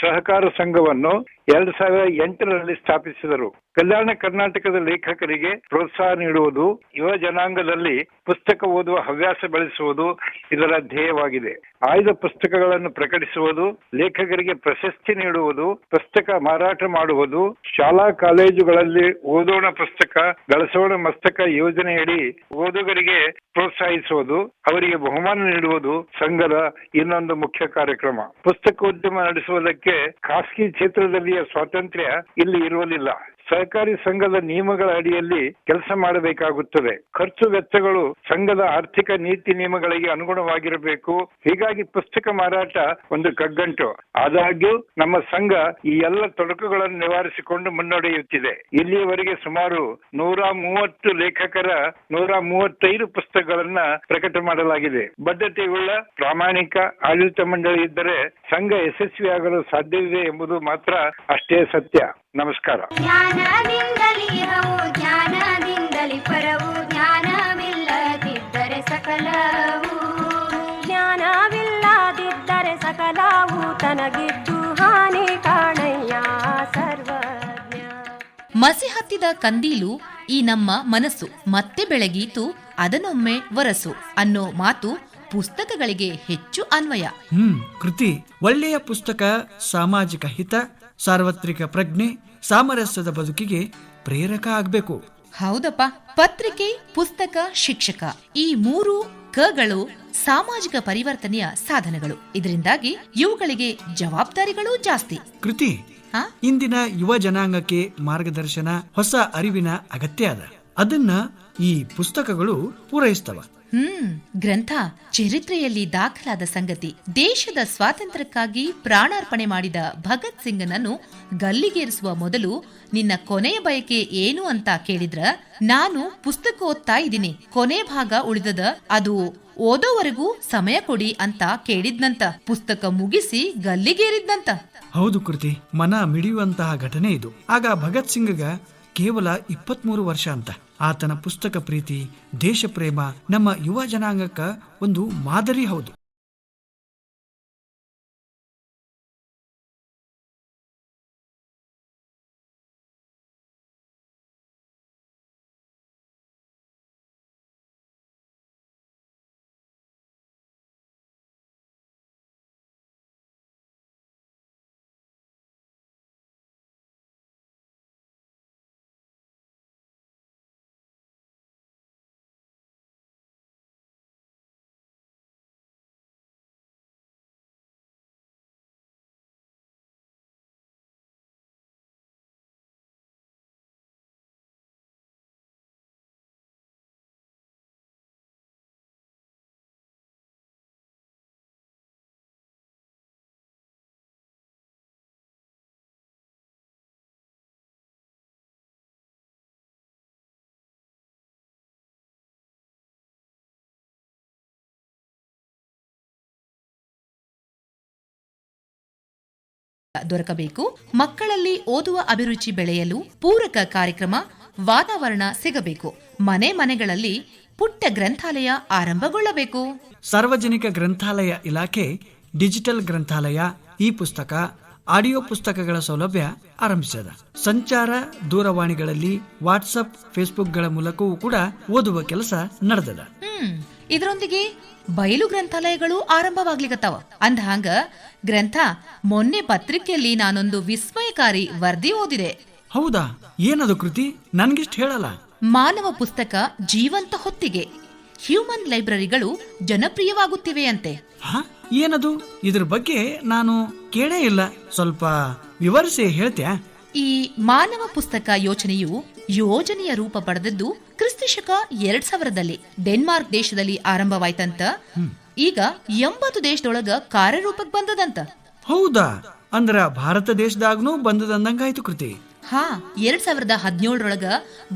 ಸಹಕಾರ ಸಂಘವನ್ನು 2008ರಲ್ಲಿ ಸ್ಥಾಪಿಸಿದರು. ಕಲ್ಯಾಣ ಕರ್ನಾಟಕದ ಲೇಖಕರಿಗೆ ಪ್ರೋತ್ಸಾಹ ನೀಡುವುದು, ಯುವ ಜನಾಂಗದಲ್ಲಿ ಪುಸ್ತಕ ಓದುವ ಹವ್ಯಾಸ ಬೆಳೆಸುವುದು ಇದರ ಧ್ಯೇಯವಾಗಿದೆ. ಆಯ್ದ ಪುಸ್ತಕಗಳನ್ನು ಪ್ರಕಟಿಸುವುದು, ಲೇಖಕರಿಗೆ ಪ್ರಶಸ್ತಿ ನೀಡುವುದು, ಪುಸ್ತಕ ಮಾರಾಟ ಮಾಡುವುದು, ಶಾಲಾ ಕಾಲೇಜುಗಳಲ್ಲಿ ಓದೋಣ ಪುಸ್ತಕ ಗಳಿಸೋಣ ಮಸ್ತಕ ಯೋಜನೆಯಡಿ ಓದುಗರಿಗೆ ಪ್ರೋತ್ಸಾಹಿಸುವುದು, ಅವರಿಗೆ ಬಹುಮಾನ ನೀಡುವುದು ಸಂಘದ ಇನ್ನೊಂದು ಮುಖ್ಯ ಕಾರ್ಯಕ್ರಮ. ಪುಸ್ತಕೋದ್ಯಮ ನಡೆಸುವುದಕ್ಕೆ ಖಾಸಗಿ ಕ್ಷೇತ್ರದಲ್ಲಿಯ ಸ್ವಾತಂತ್ರ್ಯ ಇಲ್ಲಿ ಇರುವುದಿಲ್ಲ. ಸಹಕಾರಿ ಸಂಘದ ನಿಯಮಗಳ ಅಡಿಯಲ್ಲಿ ಕೆಲಸ ಮಾಡಬೇಕಾಗುತ್ತದೆ. ಖರ್ಚು ವೆಚ್ಚಗಳು ಸಂಘದ ಆರ್ಥಿಕ ನೀತಿ ನಿಯಮಗಳಿಗೆ ಅನುಗುಣವಾಗಿರಬೇಕು. ಹೀಗಾಗಿ ಪುಸ್ತಕ ಮಾರಾಟ ಒಂದು ಕಗ್ಗಂಟು. ಆದಾಗ್ಯೂ ನಮ್ಮ ಸಂಘ ಈ ಎಲ್ಲ ತೊಡಕುಗಳನ್ನು ನಿವಾರಿಸಿಕೊಂಡು ಮುನ್ನಡೆಯುತ್ತಿದೆ. ಇಲ್ಲಿಯವರೆಗೆ ಸುಮಾರು 130 ಲೇಖಕರ 135 ಪುಸ್ತಕಗಳನ್ನ ಪ್ರಕಟ ಮಾಡಲಾಗಿದೆ. ಬದ್ಧತೆಯುಳ್ಳ ಪ್ರಾಮಾಣಿಕ ಆಡಳಿತ ಮಂಡಳಿ ಇದ್ದರೆ ಸಂಘ ಯಶಸ್ವಿಯಾಗಲು ಸಾಧ್ಯವಿದೆ ಎಂಬುದು ಮಾತ್ರ ಅಷ್ಟೇ ಸತ್ಯ. ನಮಸ್ಕಾರ. ಜ್ಞಾನದಿಂದಲೇ ಇಹವು, ಜ್ಞಾನದಿಂದಲೇ ಪರವು, ಜ್ಞಾನವಿಲ್ಲದಿದ್ದರೆ ಸಕಲವು, ಜ್ಞಾನವಿಲ್ಲದಿದ್ದರೆ ಸಕಲವು ತನಗಿದ್ದು ಹಾನಿ ಕಾಣಯ್ಯ ಸರ್ವಜ್ಞ. ಮಸಿ ಹತ್ತಿದ ಕಂದೀಲು ಈ ನಮ್ಮ ಮನಸ್ಸು ಮತ್ತೆ ಬೆಳಗೀತು ಅದನ್ನೊಮ್ಮೆ ವರಸು ಅನ್ನೋ ಮಾತು ಪುಸ್ತಕಗಳಿಗೆ ಹೆಚ್ಚು ಅನ್ವಯ. ಕೃತಿ. ಒಳ್ಳೆಯ ಪುಸ್ತಕ ಸಾಮಾಜಿಕ ಹಿತ, ಸಾರ್ವತ್ರಿಕ ಪ್ರಜ್ಞೆ, ಸಾಮರಸ್ಯದ ಬದುಕಿಗೆ ಪ್ರೇರಕ ಆಗ್ಬೇಕು. ಹೌದಪ್ಪ. ಪತ್ರಿಕೆ, ಪುಸ್ತಕ, ಶಿಕ್ಷಕ ಈ 3 ಕಗಳು ಸಾಮಾಜಿಕ ಪರಿವರ್ತನೆಯ ಸಾಧನಗಳು. ಇದರಿಂದಾಗಿ ಇವುಗಳಿಗೆ ಜವಾಬ್ದಾರಿಗಳು ಜಾಸ್ತಿ. ಕೃತಿ. ಇಂದಿನ ಯುವ ಜನಾಂಗಕ್ಕೆ ಮಾರ್ಗದರ್ಶನ, ಹೊಸ ಅರಿವಿನ ಅಗತ್ಯ ಅದ. ಅದನ್ನ ಈ ಪುಸ್ತಕಗಳು ಪೂರೈಸ್ತವ. ಗ್ರಂಥ ಚರಿತ್ರೆಯಲ್ಲಿ ದಾಖಲಾದ ಸಂಗತಿ. ದೇಶದ ಸ್ವಾತಂತ್ರ್ಯಕ್ಕಾಗಿ ಪ್ರಾಣಾರ್ಪಣೆ ಮಾಡಿದ ಭಗತ್ ಸಿಂಗ್ನನ್ನು ಗಲ್ಲಿಗೇರಿಸುವ ಮೊದಲು ನಿನ್ನ ಕೊನೆಯ ಬಯಕೆ ಏನು ಅಂತ ಕೇಳಿದ್ರ, ನಾನು ಪುಸ್ತಕ ಓದ್ತಾ ಇದ್ದೀನಿ, ಕೊನೆ ಭಾಗ ಉಳಿದದ, ಅದು ಓದೋವರೆಗೂ ಸಮಯ ಕೊಡಿ ಅಂತ ಕೇಳಿದ್ನಂತ. ಪುಸ್ತಕ ಮುಗಿಸಿ ಗಲ್ಲಿಗೇರಿದ್ನಂತ. ಹೌದು ಕೃತಿ. ಮನ ಮಿಡಿಯುವಂತಹ ಘಟನೆ ಇದು. ಆಗ ಭಗತ್ ಸಿಂಗ್ಗ ಕೇವಲ 23 ವರ್ಷ ಅಂತ. ಆತನ ಪುಸ್ತಕ ಪ್ರೀತಿ, ದೇಶ ಪ್ರೇಮ ನಮ್ಮ ಯುವ ಜನಾಂಗಕ್ಕ ಒಂದು ಮಾದರಿ. ಹೌದು. ದೊರಕಬೇಕು. ಮಕ್ಕಳಲ್ಲಿ ಓದುವ ಅಭಿರುಚಿ ಬೆಳೆಯಲು ಪೂರಕ ಕಾರ್ಯಕ್ರಮ ವಾತಾವರಣ ಸಿಗಬೇಕು. ಮನೆಗಳಲ್ಲಿ ಪುಟ್ಟ ಗ್ರಂಥಾಲಯ ಆರಂಭಗೊಳ್ಳಬೇಕು. ಸಾರ್ವಜನಿಕ ಗ್ರಂಥಾಲಯ ಇಲಾಖೆ ಡಿಜಿಟಲ್ ಗ್ರಂಥಾಲಯ, ಇ ಪುಸ್ತಕ, ಆಡಿಯೋ ಪುಸ್ತಕಗಳ ಸೌಲಭ್ಯ ಆರಂಭಿಸಿದ. ಸಂಚಾರ ದೂರವಾಣಿಗಳಲ್ಲಿ ವಾಟ್ಸಪ್, ಫೇಸ್ಬುಕ್ಗಳ ಮೂಲಕವೂ ಕೂಡ ಓದುವ ಕೆಲಸ ನಡೆದದ. ಇದರೊಂದಿಗೆ ಬಯಲು ಗ್ರಂಥಾಲಯಗಳು ಆರಂಭವಾಗ್ಲಿಕತ್ತಾವ. ಅಂದಹಾಂಗ ಗ್ರಂಥ ಮೊನ್ನೆ ಪತ್ರಿಕೆಯಲ್ಲಿ ನಾನೊಂದು ವಿಸ್ಮಯಕಾರಿ ವರದಿ ಓದಿದೆ. ಹೌದಾ? ಏನದು ಕೃತಿ? ನನ್ಗಿಷ್ಟು ಹೇಳಲ್ಲ. ಮಾನವ ಪುಸ್ತಕ ಜೀವಂತ ಹೊತ್ತಿಗೆ ಹ್ಯೂಮನ್ ಲೈಬ್ರರಿಗಳು ಜನಪ್ರಿಯವಾಗುತ್ತಿವೆಯಂತೆ. ಏನದು? ಇದ್ರ ಬಗ್ಗೆ ನಾನು ಕೇಳೇ ಇಲ್ಲ. ಸ್ವಲ್ಪ ವಿವರಿಸಿ ಹೇಳ್ತ್ಯಾ? ಈ ಮಾನವ ಪುಸ್ತಕ ಯೋಜನೆಯ ರೂಪ ಪಡೆದದ್ದು ಕ್ರಿಸ್ತಶಕ 2000ರಲ್ಲಿ ಡೆನ್ಮಾರ್ಕ್ ದೇಶದಲ್ಲಿ ಆರಂಭವಾಯ್ತಂತ. ಈಗ 80 ದೇಶದೊಳಗ ಕಾರ್ಯರೂಪಕ್ಕೆ ಬಂದದಂತ. ಹೌದಾ? ಅಂದ್ರ ಭಾರತ ದೇಶದಾಗ್ನೂ ಬಂದದಂದಂಗಾಯ್ತು ಕೃತಿ. 2017ರೊಳಗ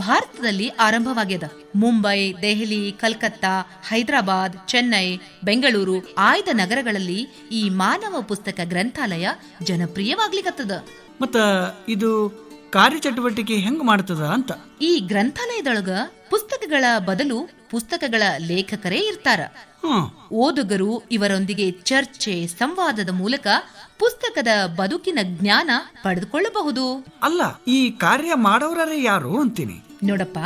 ಭಾರತದಲ್ಲಿ ಆರಂಭವಾಗ್ಯದ. ಮುಂಬೈ, ದೆಹಲಿ, ಕಲ್ಕತ್ತಾ, ಹೈದರಾಬಾದ್, ಚೆನ್ನೈ, ಬೆಂಗಳೂರು ಆಯ್ದ ನಗರಗಳಲ್ಲಿ ಈ ಮಾನವ ಪುಸ್ತಕ ಗ್ರಂಥಾಲಯ ಜನಪ್ರಿಯವಾಗ್ಲಿಕತ್ತದ. ಮತ್ತ ಇದು ಕಾರ್ಯಚಟುವಟಿಕೆ ಹೆಂಗ್ ಮಾಡ್ತದ ಅಂತ? ಈ ಗ್ರಂಥಾಲಯದೊಳಗ ಪುಸ್ತಕಗಳ ಬದಲು ಪುಸ್ತಕಗಳ ಲೇಖಕರೇ ಇರ್ತಾರ. ಓದುಗರು ಇವರೊಂದಿಗೆ ಚರ್ಚೆ, ಸಂವಾದದ ಮೂಲಕ ಪುಸ್ತಕದ ಬದುಕಿನ ಜ್ಞಾನ ಪಡೆದುಕೊಳ್ಳಬಹುದು. ಅಲ್ಲ, ಈ ಕಾರ್ಯ ಮಾಡೋರೇ ಯಾರು ಅಂತೀನಿ. ನೋಡಪ್ಪ,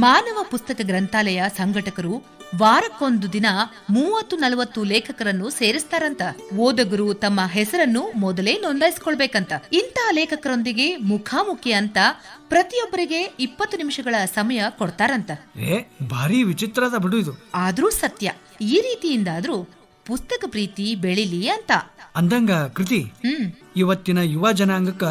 ಮಾನವ ಪುಸ್ತಕ ಗ್ರಂಥಾಲಯ ಸಂಘಟಕರು ವಾರಕ್ಕೊಂದು ದಿನ 30-40 ಲೇಖಕರನ್ನು ಸೇರಿಸ್ತಾರಂತ. ಓದುಗರು ತಮ್ಮ ಹೆಸರನ್ನು ಮೊದಲೇ ನೋಂದಾಯಿಸಿಕೊಳ್ಬೇಕಂತ. ಇಂತಹ ಲೇಖಕರೊಂದಿಗೆ ಮುಖಾಮುಖಿ ಅಂತ ಪ್ರತಿಯೊಬ್ಬರಿಗೆ 20 ನಿಮಿಷಗಳ ಸಮಯ ಕೊಡ್ತಾರಂತ. ಭಾರಿ ವಿಚಿತ್ರದ ಬಿಡು ಇದು. ಆದ್ರೂ ಸತ್ಯ. ಈ ರೀತಿಯಿಂದಾದ್ರೂ ಪುಸ್ತಕ ಪ್ರೀತಿ ಬೆಳಿಲಿ ಅಂತ ಅಂದಂಗ ಕೃತಿ, ಇವತ್ತಿನ ಯುವ ಜನಾಂಗಕ್ಕ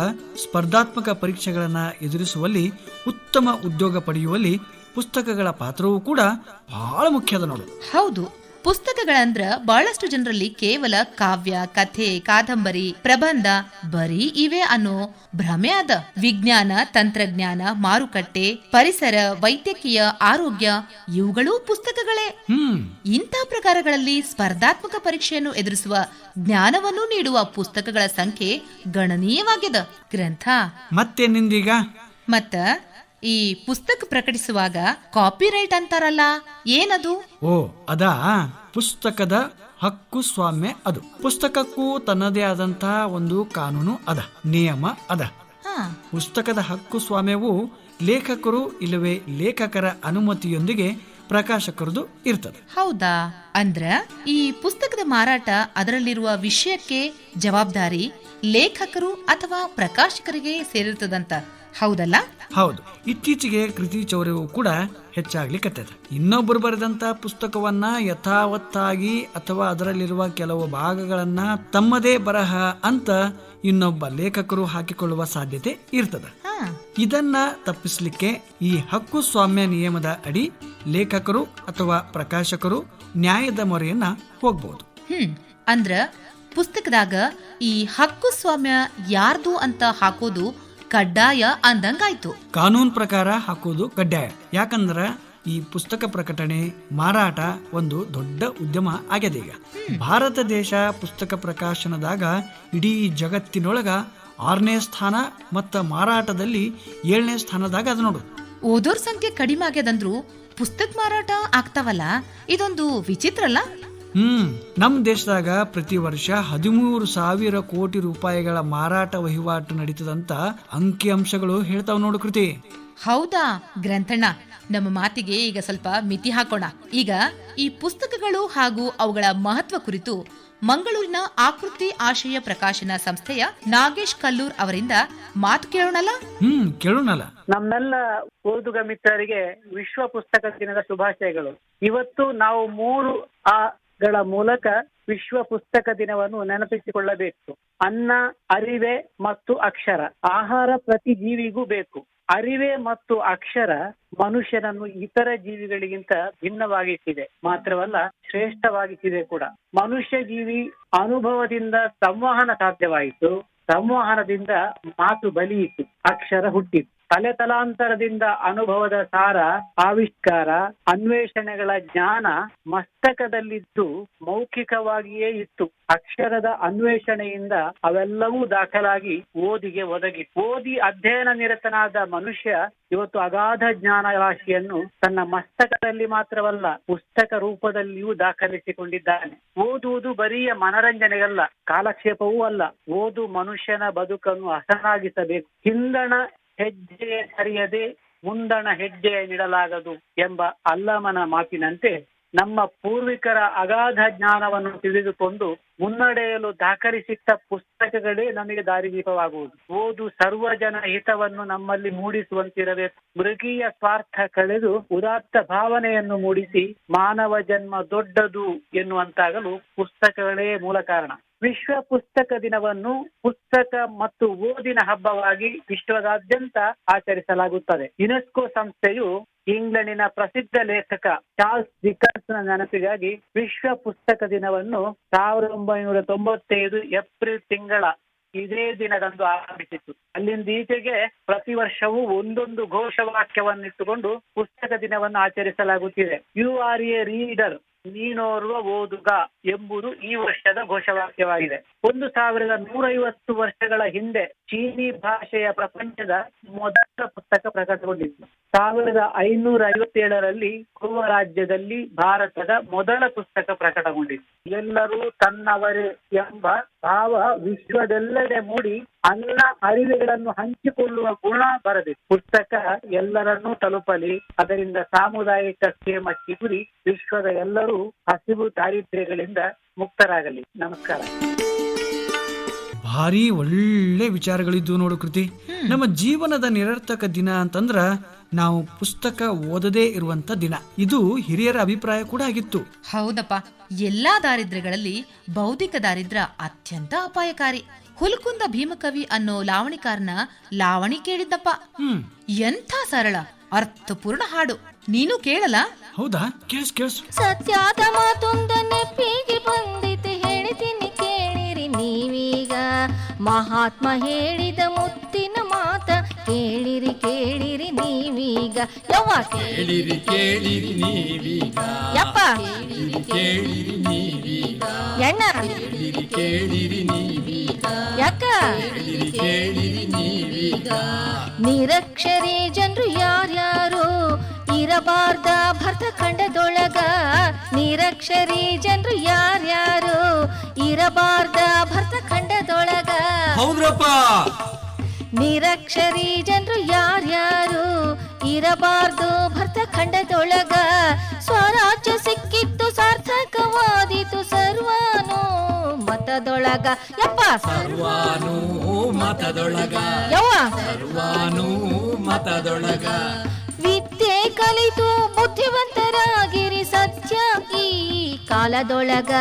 ಸ್ಪರ್ಧಾತ್ಮಕ ಪರೀಕ್ಷೆಗಳನ್ನ ಎದುರಿಸುವಲ್ಲಿ, ಉತ್ತಮ ಉದ್ಯೋಗ ಪಡೆಯುವಲ್ಲಿ ಪುಸ್ತಕಗಳ ಪಾತ್ರವೂ ಕೂಡ ಬಹಳ ಮುಖ್ಯದ ನೋಡು. ಹೌದು, ಪುಸ್ತಕಗಳಂದ್ರ ಬಹಳಷ್ಟು ಜನರಲ್ಲಿ ಕೇವಲ ಕಾವ್ಯ, ಕಥೆ, ಕಾದಂಬರಿ, ಪ್ರಬಂಧ ಬರೀ ಇವೆ ಅನ್ನೋ ಭ್ರಮೆ ಅದ. ವಿಜ್ಞಾನ, ತಂತ್ರಜ್ಞಾನ, ಮಾರುಕಟ್ಟೆ, ಪರಿಸರ, ವೈದ್ಯಕೀಯ, ಆರೋಗ್ಯ ಇವುಗಳೂ ಪುಸ್ತಕಗಳೇ. ಇಂಥ ಪ್ರಕಾರಗಳಲ್ಲಿ ಸ್ಪರ್ಧಾತ್ಮಕ ಪರೀಕ್ಷೆಯನ್ನು ಎದುರಿಸುವ ಜ್ಞಾನವನ್ನು ನೀಡುವ ಪುಸ್ತಕಗಳ ಸಂಖ್ಯೆ ಗಣನೀಯವಾಗಿದೆ. ಗ್ರಂಥ ಮತ್ತೆ ನಿಂದೀಗ ಮತ್ತ ಈ ಪುಸ್ತಕ ಪ್ರಕಟಿಸುವಾಗ ಕಾಪಿರೈಟ್ ಅಂತಾರಲ್ಲ, ಏನದು? ಅದಾ ಪುಸ್ತಕದ ಹಕ್ಕು ಸ್ವಾಮ್ಯ. ಅದು ಪುಸ್ತಕಕ್ಕೂ ತನ್ನದೇ ಆದಂತಹ ಒಂದು ಕಾನೂನು ಅದ, ನಿಯಮ ಅದ. ಪುಸ್ತಕದ ಹಕ್ಕು ಸ್ವಾಮ್ಯವು ಲೇಖಕರು ಇಲ್ಲವೇ ಲೇಖಕರ ಅನುಮತಿಯೊಂದಿಗೆ ಪ್ರಕಾಶಕರದು ಇರ್ತದೆ. ಹೌದಾ? ಅಂದ್ರ ಈ ಪುಸ್ತಕದ ಮಾರಾಟ, ಅದರಲ್ಲಿರುವ ವಿಷಯಕ್ಕೆ ಜವಾಬ್ದಾರಿ ಲೇಖಕರು ಅಥವಾ ಪ್ರಕಾಶಕರಿಗೆ ಸೇರಿರ್ತದಂತ. ಹೌದಲ್ಲ? ಹೌದು. ಇತ್ತೀಚೆಗೆ ಕೃತಿ ಚೌರ್ಯವೂ ಕೂಡ ಹೆಚ್ಚಾಗ್ಲಿಕ್ಕತ್ತದ. ಇನ್ನೊಬ್ಬರು ಬರೆದಂತ ಪುಸ್ತಕವನ್ನ ಯಥಾವತ್ತಾಗಿ ಅಥವಾ ಅದರಲ್ಲಿರುವ ಕೆಲವು ಭಾಗಗಳನ್ನ ತಮ್ಮದೇ ಬರಹ ಅಂತ ಇನ್ನೊಬ್ಬ ಲೇಖಕರು ಹಾಕಿಕೊಳ್ಳುವ ಸಾಧ್ಯತೆ ಇರ್ತದ. ಇದನ್ನ ತಪ್ಪಿಸಲಿಕ್ಕೆ ಈ ಹಕ್ಕು ಸ್ವಾಮ್ಯ ನಿಯಮದ ಅಡಿ ಲೇಖಕರು ಅಥವಾ ಪ್ರಕಾಶಕರು ನ್ಯಾಯದ ಮೊರೆಯನ್ನ ಹೋಗಬಹುದು. ಅಂದ್ರ ಪುಸ್ತಕದಾಗ ಈ ಹಕ್ಕು ಸ್ವಾಮ್ಯ ಯಾರ್ದು ಅಂತ ಹಾಕೋದು ಕಡ್ಡಾಯ ಅಂದಂಗಾಯ್ತು. ಕಾನೂನು ಪ್ರಕಾರ ಹಾಕೋದು ಕಡ್ಡಾಯ. ಯಾಕಂದ್ರ ಈ ಪುಸ್ತಕ ಪ್ರಕಟಣೆ, ಮಾರಾಟ ಒಂದು ದೊಡ್ಡ ಉದ್ಯಮ ಆಗ್ಯದ. ಈಗ ಭಾರತ ದೇಶ ಪುಸ್ತಕ ಪ್ರಕಾಶನದಾಗ ಇಡೀ ಜಗತ್ತಿನೊಳಗ 6ನೇ ಸ್ಥಾನ ಮತ್ತ ಮಾರಾಟದಲ್ಲಿ 7ನೇ ಸ್ಥಾನದಾಗ ಅದ ನೋಡು. ಓದೋರ್ ಸಂಖ್ಯೆ ಕಡಿಮೆ ಆಗ್ಯದಂದ್ರು ಪುಸ್ತಕ ಮಾರಾಟ ಆಗ್ತಾವಲ್ಲ, ಇದೊಂದು ವಿಚಿತ್ರ ಅಲ್ಲ? ನಮ್ ದೇಶದಾಗ ಪ್ರತಿ ವರ್ಷ 13,000 ಕೋಟಿ ರೂಪಾಯಿಗಳ ಮಾರಾಟ ವಹಿವಾಟು ನಡೀತದಂತ ಅಂಕಿಅಂಶಗಳು ಹೇಳ್ತಾವ್ ನೋಡು ಕೃತಿ. ಹೌದಾ ಗ್ರಂಥಣ್ಣ, ನಮ್ಮ ಮಾತಿಗೆ ಈಗ ಸ್ವಲ್ಪ ಮಿತಿ ಹಾಕೋಣ. ಈಗ ಈ ಪುಸ್ತಕಗಳು ಹಾಗೂ ಅವುಗಳ ಮಹತ್ವ ಕುರಿತು ಮಂಗಳೂರಿನ ಆಕೃತಿ ಆಶಯ ಪ್ರಕಾಶನ ಸಂಸ್ಥೆಯ ನಾಗೇಶ್ ಕಲ್ಲೂರ್ ಅವರಿಂದ ಮಾತು ಕೇಳೋಣಲ್ಲ? ಕೇಳೋಣಲ್ಲ. ನಮ್ಮೆಲ್ಲ ಓದುಗ ಮಿತ್ರರಿಗೆ ವಿಶ್ವ ಪುಸ್ತಕ ದಿನದ ಶುಭಾಶಯಗಳು. ಇವತ್ತು ನಾವು 3 ಗಳ ಮೂಲಕ ವಿಶ್ವ ಪುಸ್ತಕ ದಿನವನ್ನು ನೆನಪಿಸಿಕೊಳ್ಳಬೇಕು. ಅನ್ನ, ಅರಿವೆ ಮತ್ತು ಅಕ್ಷರ. ಆಹಾರ ಪ್ರತಿ ಜೀವಿಗೂ ಬೇಕು. ಅರಿವೆ ಮತ್ತು ಅಕ್ಷರ ಮನುಷ್ಯನನ್ನು ಇತರ ಜೀವಿಗಳಿಗಿಂತ ಭಿನ್ನವಾಗಿಸಿದೆ, ಮಾತ್ರವಲ್ಲ ಶ್ರೇಷ್ಠವಾಗಿಸಿದೆ ಕೂಡ. ಮನುಷ್ಯ ಜೀವಿ ಅನುಭವದಿಂದ ಸಂವಹನ ಸಾಧ್ಯವಾಯಿತು, ಸಂವಹನದಿಂದ ಮಾತು ಬಲಿಯಿತು, ಅಕ್ಷರ ಹುಟ್ಟಿತು. ತಲೆತಲಾಂತರದಿಂದ ಅನುಭವದ ಸಾರ, ಆವಿಷ್ಕಾರ, ಅನ್ವೇಷಣೆಗಳ ಜ್ಞಾನ ಮಸ್ತಕದಲ್ಲಿದ್ದು ಮೌಖಿಕವಾಗಿಯೇ ಇತ್ತು. ಅಕ್ಷರದ ಅನ್ವೇಷಣೆಯಿಂದ ಅವೆಲ್ಲವೂ ದಾಖಲಾಗಿ ಓದಿಗೆ ಒದಗಿ. ಓದಿ ಅಧ್ಯಯನ ನಿರತನಾದ ಮನುಷ್ಯ ಇವತ್ತು ಅಗಾಧ ಜ್ಞಾನ ರಾಶಿಯನ್ನು ತನ್ನ ಮಸ್ತಕದಲ್ಲಿ ಮಾತ್ರವಲ್ಲ, ಪುಸ್ತಕ ರೂಪದಲ್ಲಿಯೂ ದಾಖಲಿಸಿಕೊಂಡಿದ್ದಾನೆ. ಓದುವುದು ಬರಿಯ ಮನರಂಜನೆಗಲ್ಲ, ಕಾಲಕ್ಷೇಪವೂ ಅಲ್ಲ. ಓದು ಮನುಷ್ಯನ ಬದುಕನ್ನು ಹಸನಾಗಿಸಬೇಕು. ಹಿಂದಣ ಹೆಜ್ಜೆಯ ಸರಿಯದೆ ಮುಂದಣ ಹೆಜ್ಜೆಯ ನೀಡಲಾಗದು ಎಂಬ ಅಲ್ಲಮನ ಮಾತಿನಂತೆ ನಮ್ಮ ಪೂರ್ವಿಕರ ಅಗಾಧ ಜ್ಞಾನವನ್ನು ತಿಳಿದುಕೊಂಡು ಮುನ್ನಡೆಯಲು ದಾಖಲಿಸಿಟ್ಟ ಪುಸ್ತಕಗಳೇ ನಮಗೆ ದಾರಿದೀಪವಾಗುವುದು. ಓದು ಸರ್ವಜನ ಹಿತವನ್ನು ನಮ್ಮಲ್ಲಿ ಮೂಡಿಸುವಂತಿರಬೇಕು. ಮೃಗೀಯ ಸ್ವಾರ್ಥ ಕಳೆದು ಉದಾತ್ತ ಭಾವನೆಯನ್ನು ಮೂಡಿಸಿ ಮಾನವ ಜನ್ಮ ದೊಡ್ಡದು ಎನ್ನುವಂತಾಗಲು ಪುಸ್ತಕಗಳೇ ಮೂಲ ಕಾರಣ. ವಿಶ್ವ ಪುಸ್ತಕ ದಿನವನ್ನು ಪುಸ್ತಕ ಮತ್ತು ಓದಿನ ಹಬ್ಬವಾಗಿ ವಿಶ್ವದಾದ್ಯಂತ ಆಚರಿಸಲಾಗುತ್ತದೆ. ಯುನೆಸ್ಕೋ ಸಂಸ್ಥೆಯು ಇಂಗ್ಲೆಂಡಿನ ಪ್ರಸಿದ್ಧ ಲೇಖಕ ಚಾರ್ಲ್ಸ್ ಡಿಕನ್ಸ್ನ ನೆನಪಿಗಾಗಿ ವಿಶ್ವ ಪುಸ್ತಕ ದಿನವನ್ನು 1995 ಏಪ್ರಿಲ್ ತಿಂಗಳ ಇದೇ ದಿನದಂದು ಆರಂಭಿಸಿತು. ಅಲ್ಲಿಂದೀಚೆಗೆ ಪ್ರತಿ ವರ್ಷವೂ ಒಂದೊಂದು ಘೋಷವಾಕ್ಯವನ್ನಿಟ್ಟುಕೊಂಡು ಪುಸ್ತಕ ದಿನವನ್ನು ಆಚರಿಸಲಾಗುತ್ತಿದೆ. ಯು ಆರ್ ಎ ರೀಡರ್, ನೀನೋರ್ವ ಓದುಗ ಎಂಬುದು ಈ ವರ್ಷದ ಘೋಷವಾಕ್ಯವಾಗಿದೆ. 1150 ವರ್ಷಗಳ ಹಿಂದೆ ಚೀನಿ ಭಾಷೆಯ ಪ್ರಪಂಚದ ಮೊದಲ ಪುಸ್ತಕ ಪ್ರಕಟಗೊಂಡಿತ್ತು. 1557ರಲ್ಲಿ ಗೋವಾ ರಾಜ್ಯದಲ್ಲಿ ಭಾರತದ ಮೊದಲ ಪುಸ್ತಕ ಪ್ರಕಟಗೊಂಡಿತ್ತು. ಎಲ್ಲರೂ ತನ್ನವರೇ ಎಂಬ ಭಾವ ವಿಶ್ವದೆಲ್ಲೆಡೆ ಮೂಡಿ ಅನ್ನ ಅರಿವುಗಳನ್ನು ಹಂಚಿಕೊಳ್ಳುವ ಗುಣ ಬರಬೇಕು. ಪುಸ್ತಕ ಎಲ್ಲರನ್ನೂ ತಲುಪಲಿ, ಅದರಿಂದ ಸಾಮುದಾಯಿಕ ಕ್ಷೇಮ ಚಿಗುರಿ ವಿಶ್ವದ ಎಲ್ಲರೂ ಹಸಿವು ದಾರಿದ್ರ್ಯಗಳಿಂದ ಮುಕ್ತರಾಗಲಿ. ನಮಸ್ಕಾರ. ಭಾರಿ ಒಳ್ಳೆ ವಿಚಾರಗಳಿದ್ದು ನೋಡು ಕೃತಿ. ನಮ್ಮ ಜೀವನದ ನಿರರ್ಥಕ ದಿನ ಅಂತಂದ್ರ ನಾವು ಪುಸ್ತಕ ಓದದೇ ಇರುವಂತ ದಿನ. ಇದು ಹಿರಿಯರ ಅಭಿಪ್ರಾಯ ಕೂಡ ಆಗಿತ್ತು. ಹೌದಪ್ಪ, ಎಲ್ಲಾ ದಾರಿದ್ರ್ಯಗಳಲ್ಲಿ ಬೌದ್ಧಿಕ ದಾರಿದ್ರ್ಯ ಅತ್ಯಂತ ಅಪಾಯಕಾರಿ. ಹುಲ್ಕುಂದ ಭೀಮಕವಿ ಅನ್ನೋ ಲಾವಣಿಕಾರನ ಲಾವಣಿ ಕೇಳಿದ್ದಪ್ಪ. ಎಂಥ ಸರಳ ಅರ್ಥಪೂರ್ಣ ಹಾಡು, ನೀನು ಕೇಳಲ್ಲ? ಹೌದಾ, ಕೇಳಿಸು. ಸತ್ಯಾದ ಮಾತೊಂದನ್ನೇ ಪೀಗಿ ಬಂದಿತು, ಹೇಳ್ತೀನಿ ಕೇಳಿರಿ ನೀವೀಗ. ಮಹಾತ್ಮ ಹೇಳಿದ ಮುತ್ತಿನ ಮಾತ ಕೇಳಿರಿ ಕೇಳಿರಿ ನೀವೀಗ. ಯವ್ವ ಕೇಳಿರಿ ಕೇಳಿರಿ ನೀವೀಗ. ಯಪ್ಪ ಕೇಳಿರಿ ನೀವೀಗ. ಎಣ್ಣ ಕೇಳಿರಿ ಕೇಳಿರಿ ನೀವೀಗ. ಯಾಕ ಕೇಳಿರಿ ಕೇಳಿರಿ ನೀವೀಗ. ನಿರಕ್ಷರಿ ಜನರು ಯಾರ್ಯಾರು ಇರಬಾರ್ದ ಭರತ ಖಂಡದೊಳಗ. ನಿರಕ್ಷರಿ ಜನರು ಯಾರ್ಯಾರು ಇರಬಾರ್ದ ಭರತ ಖಂಡದೊಳಗ. ಹೌದ್ರಪ್ಪ. ನಿರಕ್ಷರಿ ಜನರು ಯಾರ್ಯಾರು ಇರಬಾರ್ದು ಭರತ ಖಂಡದೊಳಗ. ಸ್ವರಾಜ್ಯ ಸಿಕ್ಕಿತ್ತು ಸಾರ್ಥಕವಾದಿತು ಸರ್ವಾನು ಮತದೊಳಗ. ಯಪ್ಪ ಸರ್ವಾನು ಮತದೊಳಗ. ಯವ್ವ ಸರ್ವಾನು ಮತದೊಳಗ. ವಿದ್ಯೆ ಕಲಿತು ಬುದ್ಧಿವಂತರಾಗಿರಿ ಸತ್ಯ ಈ ಕಾಲದೊಳಗ.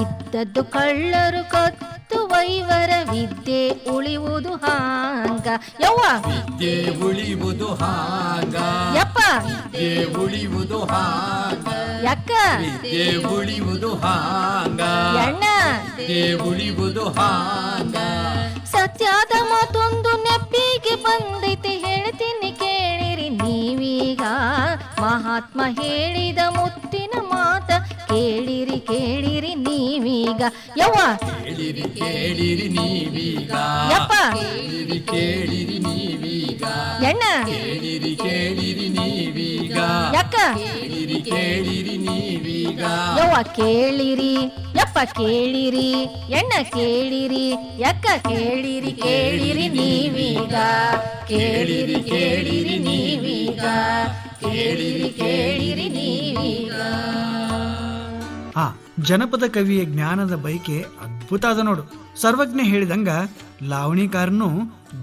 ಇದ್ದದ್ದು ಕಳ್ಳರು ಕತ್ತು ವೈವರ ವಿದ್ಯೆ ಉಳಿಯುವುದು ಹಾಂಗ. ಯವ್ವ ವಿದ್ಯೆ ಉಳಿಯುವುದು ಹಾಂಗ. ಯಪ್ಪ ವಿದ್ಯೆ ಉಳಿಯುವುದು ಹಾಂಗ. ಯಕ್ಕ ವಿದ್ಯೆ ಉಳಿಯುವುದು ಹಾಂಗ. ಎಣ್ಣ ವಿದ್ಯೆ ಉಳಿಯುವುದು ಹಾಂಗ. ಸತ್ಯದ ಮಾತೊಂದು ನೆಪ್ಪಿಗೆ ಬಂದೈತೆ, ಹೇಳ್ತೀನಿ ಕೇಳಿರಿ ನೀವೀಗ. ಮಹಾತ್ಮ ಹೇಳಿದ ಮುತ್ತಿನ ಮಾತ ಕೇಳಿರಿ ಕೇಳಿರಿ ನೀವೀಗ. ಯವ್ವ ಕೇಳಿರಿ ಕೇಳಿರಿ ನೀವೀಗ. ಯಪ್ಪ ಕೇಳಿರಿ ಕೇಳಿರಿ ನೀವೀಗ. ಎಣ್ಣ ಕೇಳಿರಿ ಕೇಳಿರಿ ನೀವೀಗ. ಯಕ್ಕ ಕೇಳಿರಿ ಕೇಳಿರಿ ನೀವೀಗ. ಯವ್ವ ಕೇಳಿರಿ, ಯಪ್ಪ ಕೇಳಿರಿ, ಎಣ್ಣ ಕೇಳಿರಿ, ಯಕ್ಕ ಕೇಳಿರಿ ಕೇಳಿರಿ ನೀವೀಗ. ಕೇಳಿರಿ ಕೇಳಿರಿ ನೀವೀಗ. ಕೇಳಿರಿ ಕೇಳಿರಿ ನೀವೀಗ. ಆ ಜನಪದ ಕವಿಯ ಜ್ಞಾನದ ಬೈಕೆ ಅದ್ಭುತ ಅದ ನೋಡು. ಸರ್ವಜ್ಞ ಹೇಳಿದಂಗ ಲಾವಣಿಕಾರನು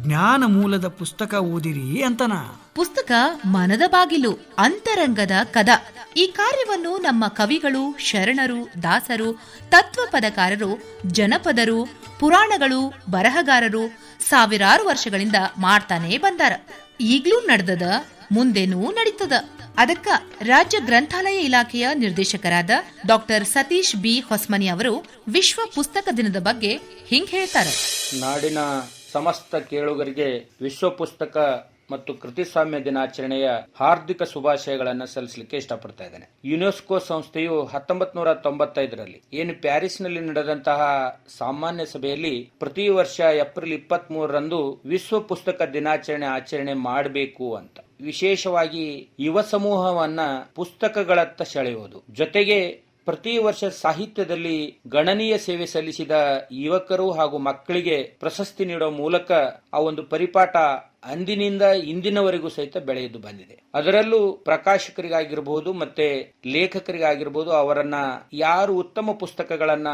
ಜ್ಞಾನ ಮೂಲದ ಪುಸ್ತಕ ಓದಿರಿ ಅಂತನ. ಪುಸ್ತಕ ಮನದ ಬಾಗಿಲು, ಅಂತರಂಗದ ಕದ. ಈ ಕಾರ್ಯವನ್ನು ನಮ್ಮ ಕವಿಗಳು, ಶರಣರು, ದಾಸರು, ತತ್ವಪದಕಾರರು, ಜನಪದರು, ಪುರಾಣಗಳು, ಬರಹಗಾರರು ಸಾವಿರಾರು ವರ್ಷಗಳಿಂದ ಮಾಡ್ತಾನೆ ಬಂದಾರ. ಈಗ್ಲೂ ನಡೆದದ, ಮುಂದೇನೂ ನಡೀತದ. ಅದಕ್ಕ ರಾಜ್ಯ ಗ್ರಂಥಾಲಯ ಇಲಾಖೆಯ ನಿರ್ದೇಶಕರಾದ ಡಾಕ್ಟರ್ ಸತೀಶ್ ಬಿ ಹೊಸ್ಮನಿ ಅವರು ವಿಶ್ವ ಪುಸ್ತಕ ದಿನದ ಬಗ್ಗೆ ಹಿಂಗ್ ಹೇಳ್ತಾರೆ. ನಾಡಿನ ಸಮಸ್ತ ಕೇಳುಗರಿಗೆ ವಿಶ್ವ ಪುಸ್ತಕ ಮತ್ತು ಕೃತಿಸ್ವಾಮ್ಯ ದಿನಾಚರಣೆಯ ಹಾರ್ದಿಕ ಶುಭಾಶಯಗಳನ್ನು ಸಲ್ಲಿಸಲಿಕ್ಕೆ ಇಷ್ಟಪಡ್ತಾ ಇದ್ದೇನೆ. ಯುನೆಸ್ಕೋ ಸಂಸ್ಥೆಯು 1995ರಲ್ಲಿ ಏನು ಪ್ಯಾರಿಸ್ನಲ್ಲಿ ನಡೆದಂತಹ ಸಾಮಾನ್ಯ ಸಭೆಯಲ್ಲಿ ಪ್ರತಿ ವರ್ಷ ಏಪ್ರಿಲ್ 23ರಂದು ವಿಶ್ವ ಪುಸ್ತಕ ದಿನಾಚರಣೆ ಆಚರಣೆ ಮಾಡಬೇಕು ಅಂತ, ವಿಶೇಷವಾಗಿ ಯುವ ಸಮೂಹವನ್ನ ಪುಸ್ತಕಗಳತ್ತ ಸೆಳೆಯುವುದು, ಜೊತೆಗೆ ಪ್ರತಿ ವರ್ಷ ಸಾಹಿತ್ಯದಲ್ಲಿ ಗಣನೀಯ ಸೇವೆ ಸಲ್ಲಿಸಿದ ಯುವಕರು ಹಾಗೂ ಮಕ್ಕಳಿಗೆ ಪ್ರಶಸ್ತಿ ನೀಡುವ ಮೂಲಕ ಆ ಒಂದು ಪರಿಪಾಠ ಅಂದಿನಿಂದ ಇಂದಿನವರೆಗೂ ಸಹಿತ ಬೆಳೆದು ಬಂದಿದೆ. ಅದರಲ್ಲೂ ಪ್ರಕಾಶಕರಿಗಾಗಿರ್ಬಹುದು ಮತ್ತೆ ಲೇಖಕರಿಗಾಗಿರ್ಬಹುದು, ಅವರನ್ನ ಯಾರು ಉತ್ತಮ ಪುಸ್ತಕಗಳನ್ನ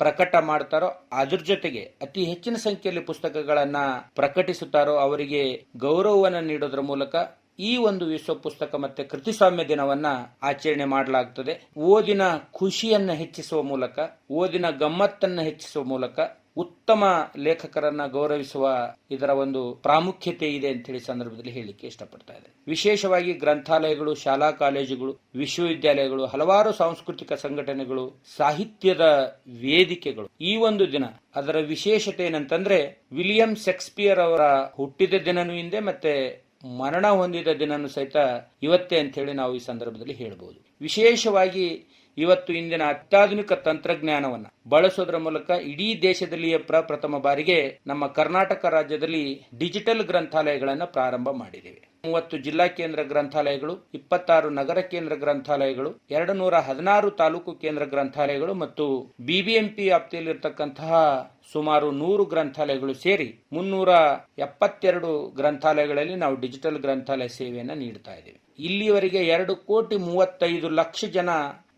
ಪ್ರಕಟ ಮಾಡ್ತಾರೋ ಅದ್ರ ಜೊತೆಗೆ ಅತಿ ಹೆಚ್ಚಿನ ಸಂಖ್ಯೆಯಲ್ಲಿ ಪುಸ್ತಕಗಳನ್ನ ಪ್ರಕಟಿಸುತ್ತಾರೋ ಅವರಿಗೆ ಗೌರವವನ್ನು ನೀಡೋದ್ರ ಮೂಲಕ ಈ ಒಂದು ವಿಶ್ವ ಪುಸ್ತಕ ಮತ್ತೆ ಕೃತಿಸ್ವಾಮ್ಯ ದಿನವನ್ನ ಆಚರಣೆ ಮಾಡಲಾಗುತ್ತದೆ. ಓದಿನ ಖುಷಿಯನ್ನ ಹೆಚ್ಚಿಸುವ ಮೂಲಕ, ಓದಿನ ಗಮ್ಮತ್ತನ್ನ ಹೆಚ್ಚಿಸುವ ಮೂಲಕ ಉತ್ತಮ ಲೇಖಕರನ್ನ ಗೌರವಿಸುವ ಇದರ ಒಂದು ಪ್ರಾಮುಖ್ಯತೆ ಇದೆ ಅಂತ ಹೇಳಿ ಸಂದರ್ಭದಲ್ಲಿ ಹೇಳಲಿಕ್ಕೆ ಇಷ್ಟಪಡ್ತಾ ಇದೆ. ವಿಶೇಷವಾಗಿ ಗ್ರಂಥಾಲಯಗಳು, ಶಾಲಾ ಕಾಲೇಜುಗಳು, ವಿಶ್ವವಿದ್ಯಾಲಯಗಳು, ಹಲವಾರು ಸಾಂಸ್ಕೃತಿಕ ಸಂಘಟನೆಗಳು, ಸಾಹಿತ್ಯದ ವೇದಿಕೆಗಳು ಈ ಒಂದು ದಿನ ಅದರ ವಿಶೇಷತೆ ಏನಂತಂದ್ರೆ ವಿಲಿಯಂ ಶೇಕ್ಸ್ಪಿಯರ್ ಅವರ ಹುಟ್ಟಿದ ದಿನನೂ ಹಿಂದೆ ಮತ್ತೆ ಮರಣ ಹೊಂದಿದ ದಿನನೂ ಸಹಿತ ಇವತ್ತೇ ಅಂತ ಹೇಳಿ ನಾವು ಈ ಸಂದರ್ಭದಲ್ಲಿ ಹೇಳಬಹುದು. ವಿಶೇಷವಾಗಿ ಇವತ್ತು ಇಂದಿನ ಅತ್ಯಾಧುನಿಕ ತಂತ್ರಜ್ಞಾನವನ್ನ ಬಳಸೋದ್ರ ಮೂಲಕ ಇಡೀ ದೇಶದಲ್ಲಿಯೇ ಪ್ರಪ್ರಥಮ ಬಾರಿಗೆ ನಮ್ಮ ಕರ್ನಾಟಕ ರಾಜ್ಯದಲ್ಲಿ ಡಿಜಿಟಲ್ ಗ್ರಂಥಾಲಯಗಳನ್ನು ಪ್ರಾರಂಭ ಮಾಡಿದ್ದೇವೆ. 30 ಜಿಲ್ಲಾ ಕೇಂದ್ರ ಗ್ರಂಥಾಲಯಗಳು, 26 ನಗರ ಕೇಂದ್ರ ಗ್ರಂಥಾಲಯಗಳು, 216 ತಾಲೂಕು ಕೇಂದ್ರ ಗ್ರಂಥಾಲಯಗಳು ಮತ್ತು ಬಿಬಿಎಂಪಿ ವ್ಯಾಪ್ತಿಯಲ್ಲಿರ್ತಕ್ಕಂತಹ ಸುಮಾರು 100 ಗ್ರಂಥಾಲಯಗಳು ಸೇರಿ 372 ಗ್ರಂಥಾಲಯಗಳಲ್ಲಿ ನಾವು ಡಿಜಿಟಲ್ ಗ್ರಂಥಾಲಯ ಸೇವೆಯನ್ನು ನೀಡ್ತಾ ಇದ್ದೇವೆ. ಇಲ್ಲಿಯವರೆಗೆ 2,35,00,000 ಜನ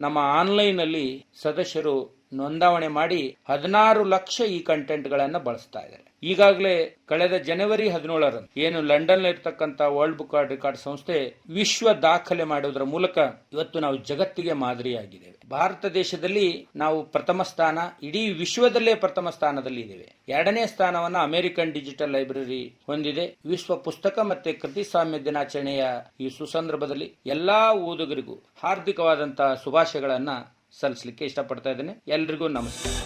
ನಮ್ಮ ಆನ್ಲೈನ್ ಅಲ್ಲಿ ಸದಸ್ಯರು ನೋಂದಾವಣೆ ಮಾಡಿ 16 ಲಕ್ಷ ಈ ಕಂಟೆಂಟ್ ಗಳನ್ನ ಬಳಸ್ತಾ ಇದ್ದಾರೆ. ಈಗಾಗಲೇ ಕಳೆದ ಜನವರಿ 17ರಂದು ಏನು ಲಂಡನ್ ಇರ್ತಕ್ಕಂಥ ವರ್ಲ್ಡ್ ಬುಕ್ ರೆಕಾರ್ಡ್ ಸಂಸ್ಥೆ ವಿಶ್ವ ದಾಖಲೆ ಮಾಡುವುದರ ಮೂಲಕ ಇವತ್ತು ನಾವು ಜಗತ್ತಿಗೆ ಮಾದರಿಯಾಗಿದ್ದೇವೆ. ಭಾರತ ದೇಶದಲ್ಲಿ ನಾವು ಪ್ರಥಮ ಸ್ಥಾನ, ಇಡೀ ವಿಶ್ವದಲ್ಲೇ ಪ್ರಥಮ ಸ್ಥಾನದಲ್ಲಿ ಇದ್ದೇವೆ. 2ನೇ ಸ್ಥಾನವನ್ನ ಅಮೆರಿಕನ್ ಡಿಜಿಟಲ್ ಲೈಬ್ರರಿ ಹೊಂದಿದೆ. ವಿಶ್ವ ಪುಸ್ತಕ ಮತ್ತೆ ಕೃತಿಸ್ವಾಮ್ಯ ದಿನಾಚರಣೆಯ ಈ ಸುಸಂದರ್ಭದಲ್ಲಿ ಎಲ್ಲಾ ಓದುಗರಿಗೂ ಹಾರ್ದಿಕವಾದಂತಹ ಶುಭಾಶಯಗಳನ್ನ ಸಲ್ಲಿಸಲಿಕ್ಕೆ ಇಷ್ಟಪಡ್ತಾ ಇದ್ದೇನೆ. ಎಲ್ರಿಗೂ ನಮಸ್ಕಾರ.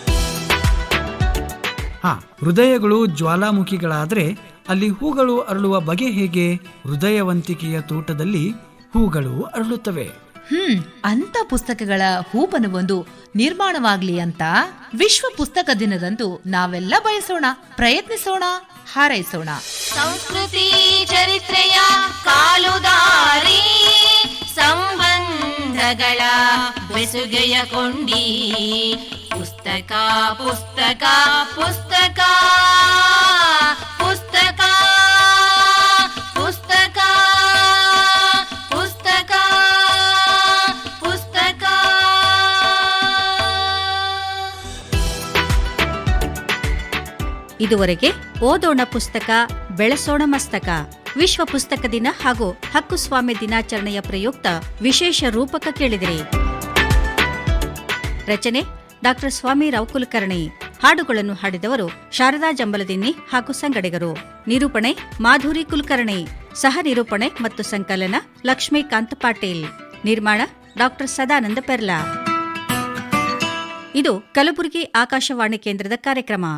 ಹೃದಯಗಳು ಜ್ವಾಲಾಮುಖಿಗಳಾದ್ರೆ ಅಲ್ಲಿ ಹೂಗಳು ಅರಳುವ ಬಗೆ ಹೇಗೆ? ಹೃದಯವಂತಿಕೆಯ ತೋಟದಲ್ಲಿ ಹೂಗಳು ಅರಳುತ್ತವೆ. ಅಂತ ಪುಸ್ತಕಗಳ ಹೂಬನವೊಂದು ನಿರ್ಮಾಣವಾಗ್ಲಿ ಅಂತ ವಿಶ್ವ ಪುಸ್ತಕ ದಿನದಂದು ನಾವೆಲ್ಲ ಬಯಸೋಣ, ಪ್ರಯತ್ನಿಸೋಣ, ಹಾರೈಸೋಣ. ಸಂಸ್ಕೃತಿ ಚರಿತ್ರೆಯ ಕಾಲುದಾರಿ, ಸಂಬಂಧಗಳ ಬೆಸುಗೆಯ ಕೊಂಡಿ, ಪುಸ್ತಕ ಪುಸ್ತಕ ಪುಸ್ತಕ ಪುಸ್ತಕ ಪುಸ್ತಕ ಪುಸ್ತಕ ಪುಸ್ತಕ. ಇದುವರೆಗೆ ಓದೋಣ ಪುಸ್ತಕ, ಬೆಳೆಸೋಣ ಮಸ್ತಕ, ವಿಶ್ವ ಪುಸ್ತಕ ದಿನ ಹಾಗೂ ಹಕ್ಕುಸ್ವಾಮ್ಯ ದಿನಾಚರಣೆಯ ಪ್ರಯುಕ್ತ ವಿಶೇಷ ರೂಪಕ ಕೇಳಿದಿರಿ. ರಚನೆ ಡಾ ಸ್ವಾಮಿ ರಾವ್ ಕುಲಕರ್ಣಿ. ಹಾಡುಗಳನ್ನು ಹಾಡಿದವರು ಶಾರದಾ ಜಂಬಲದಿನ್ನಿ ಹಾಗೂ ಸಂಗಡಿಗರು. ನಿರೂಪಣೆ ಮಾಧುರಿ ಕುಲಕರ್ಣಿ. ಸಹ ನಿರೂಪಣೆ ಮತ್ತು ಸಂಕಲನ ಲಕ್ಷ್ಮೀಕಾಂತ್ ಪಾಟೀಲ್. ನಿರ್ಮಾಣ ಡಾ ಸದಾನಂದ ಪೆರ್ಲಾ. ಇದು ಕಲಬುರಗಿ ಆಕಾಶವಾಣಿ ಕೇಂದ್ರದ ಕಾರ್ಯಕ್ರಮ.